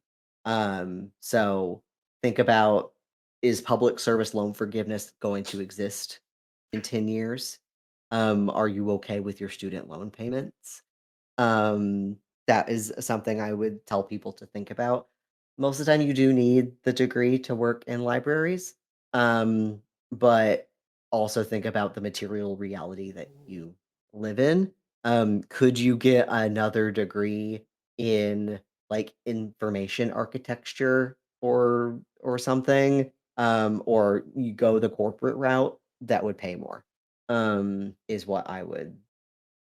So think about, is public service loan forgiveness going to exist in 10 years? Are you okay with your student loan payments? Um, that is something I would tell people to think about. Most of the time, you do need the degree to work in libraries, but also think about the material reality that you live in. Could you get another degree in like information architecture or something? Or you go the corporate route that would pay more, is what I would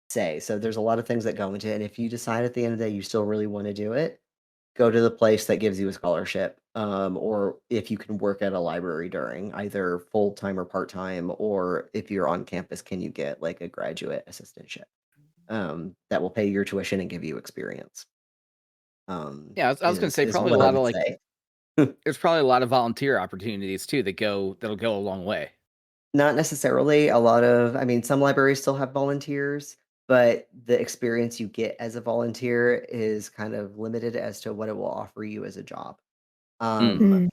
say. So there's a lot of things that go into it, and if you decide at the end of the day you still really wanna do it, go to the place that gives you a scholarship, or if you can work at a library during either full-time or part-time, or if you're on campus, can you get, like, a graduate assistantship, that will pay your tuition and give you experience, Yeah, I was gonna say is probably a what I lot of would like say. there's probably a lot of volunteer opportunities too that'll go a long way. Not necessarily. A lot of, I mean, some libraries still have volunteers, but the experience you get as a volunteer is kind of limited as to what it will offer you as a job. Mm.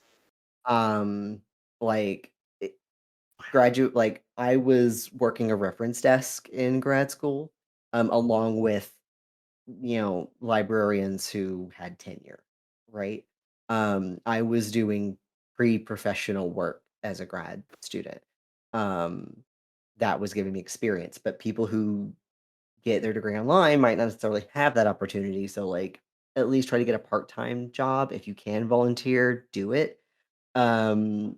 Um, um, like it, graduate, like I was working a reference desk in grad school, along with, librarians who had tenure, right? I was doing pre-professional work as a grad student. Um, that was giving me experience, but people who get their degree online might not necessarily have that opportunity. So, like, at least try to get a part-time job. If you can volunteer, do it. Um,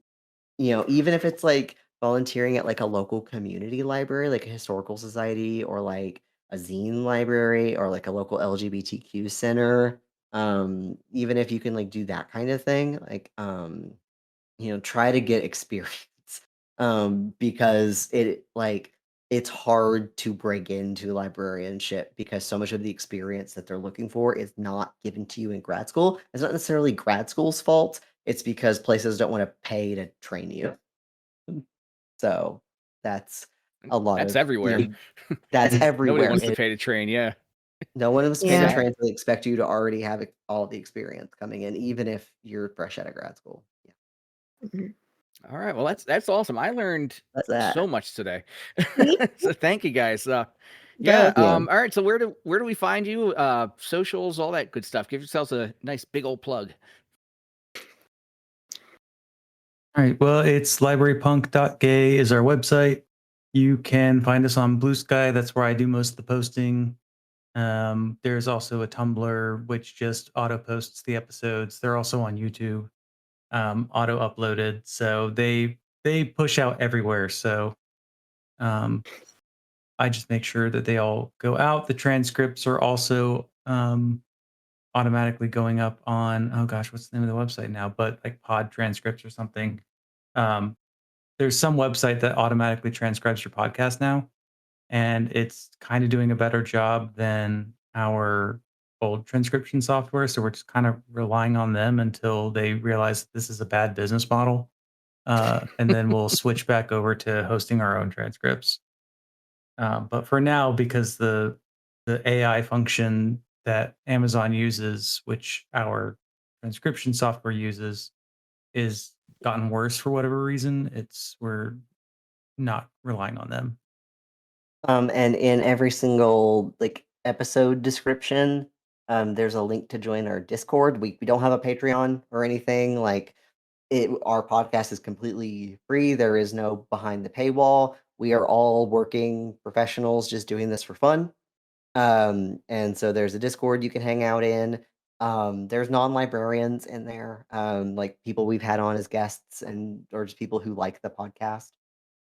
even if it's like volunteering at like a local community library, like a historical society or like a zine library or like a local LGBTQ center. Even if you can like do that kind of thing, like try to get experience. Because it's hard to break into librarianship because so much of the experience that they're looking for is not given to you in grad school. It's not necessarily grad school's fault. It's because places don't want to pay to train you. So that's a lot That's of, everywhere. that's Nobody everywhere. wants to pay to train, yeah. No one was paid to Yeah. Sad. train, so they expect you to already have all the experience coming in, even if you're fresh out of grad school. Yeah, Mhm. All right, well, that's awesome. I learned that's so that. much today. Me So thank you guys. Yeah, both. Yeah. all right, so where do we find you? Socials, all that good stuff. Give yourselves a nice big old plug. All right. Well, it's librarypunk.gay is our website. You can find us on Blue Sky. That's where I do most of the posting. There's also a Tumblr which just auto posts the episodes. They're also on YouTube, auto uploaded. So they push out everywhere. So um, I just make sure that they all go out. The transcripts are also automatically going up on, oh gosh, what's the name of the website now? But like Pod Transcripts or something. Um, there's some website that automatically transcribes your podcast now, and it's kind of doing a better job than our old transcription software. So we're just kind of relying on them until they realize this is a bad business model. And then we'll switch back over to hosting our own transcripts. But for now, because the AI function that Amazon uses, which our transcription software uses, is gotten worse for whatever reason. We're not relying on them. And in every single like episode description, there's a link to join our Discord. We don't have a Patreon or anything. Like our podcast is completely free. There is no behind the paywall. We are all working professionals just doing this for fun. And so there's a Discord you can hang out in. There's non-librarians in there, like people we've had on as guests and or just people who like the podcast.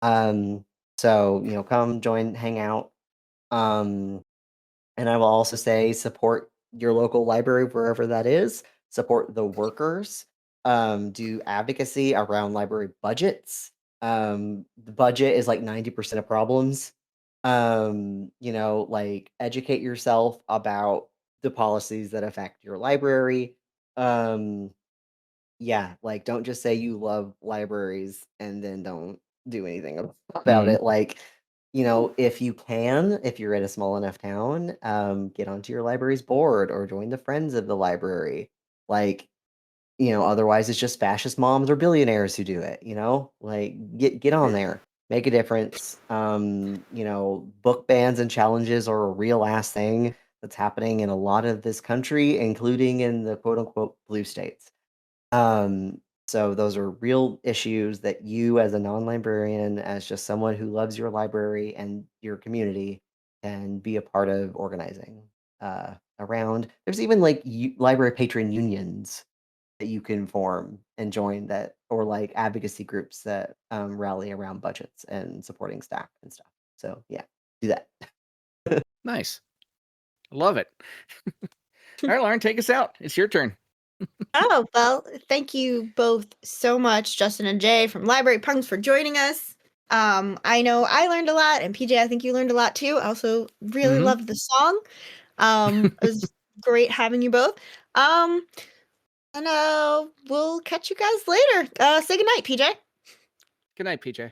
Um, so come join, hang out. Um, and I will also say support your local library wherever that is. Support the workers. Do advocacy around library budgets. The budget is like 90% of problems. Like educate yourself about the policies that affect your library. Um, yeah, like don't just say you love libraries and then don't do anything about Mhm. it. Like, if you can, if you're in a small enough town, get onto your library's board or join the friends of the library. Like, otherwise it's just fascist moms or billionaires who do it, Like get on there, make a difference. Book bans and challenges are a real ass thing that's happening in a lot of this country, including in the quote unquote blue states. So those are real issues that you as a non-librarian, as just someone who loves your library and your community, can be a part of organizing around. There's even like library patron unions that you can form and join that, or like advocacy groups that rally around budgets and supporting staff and stuff. So yeah, do that. Nice. Love it. All right, Lauren, take us out. It's your turn. Oh, well, thank you both so much, Justin and Jay from Library Punks, for joining us. I know I learned a lot, and PJ, I think you learned a lot too. I also really Mhm. loved the song. It was great having you both. And we'll catch you guys later. Say goodnight, PJ. Good night, PJ.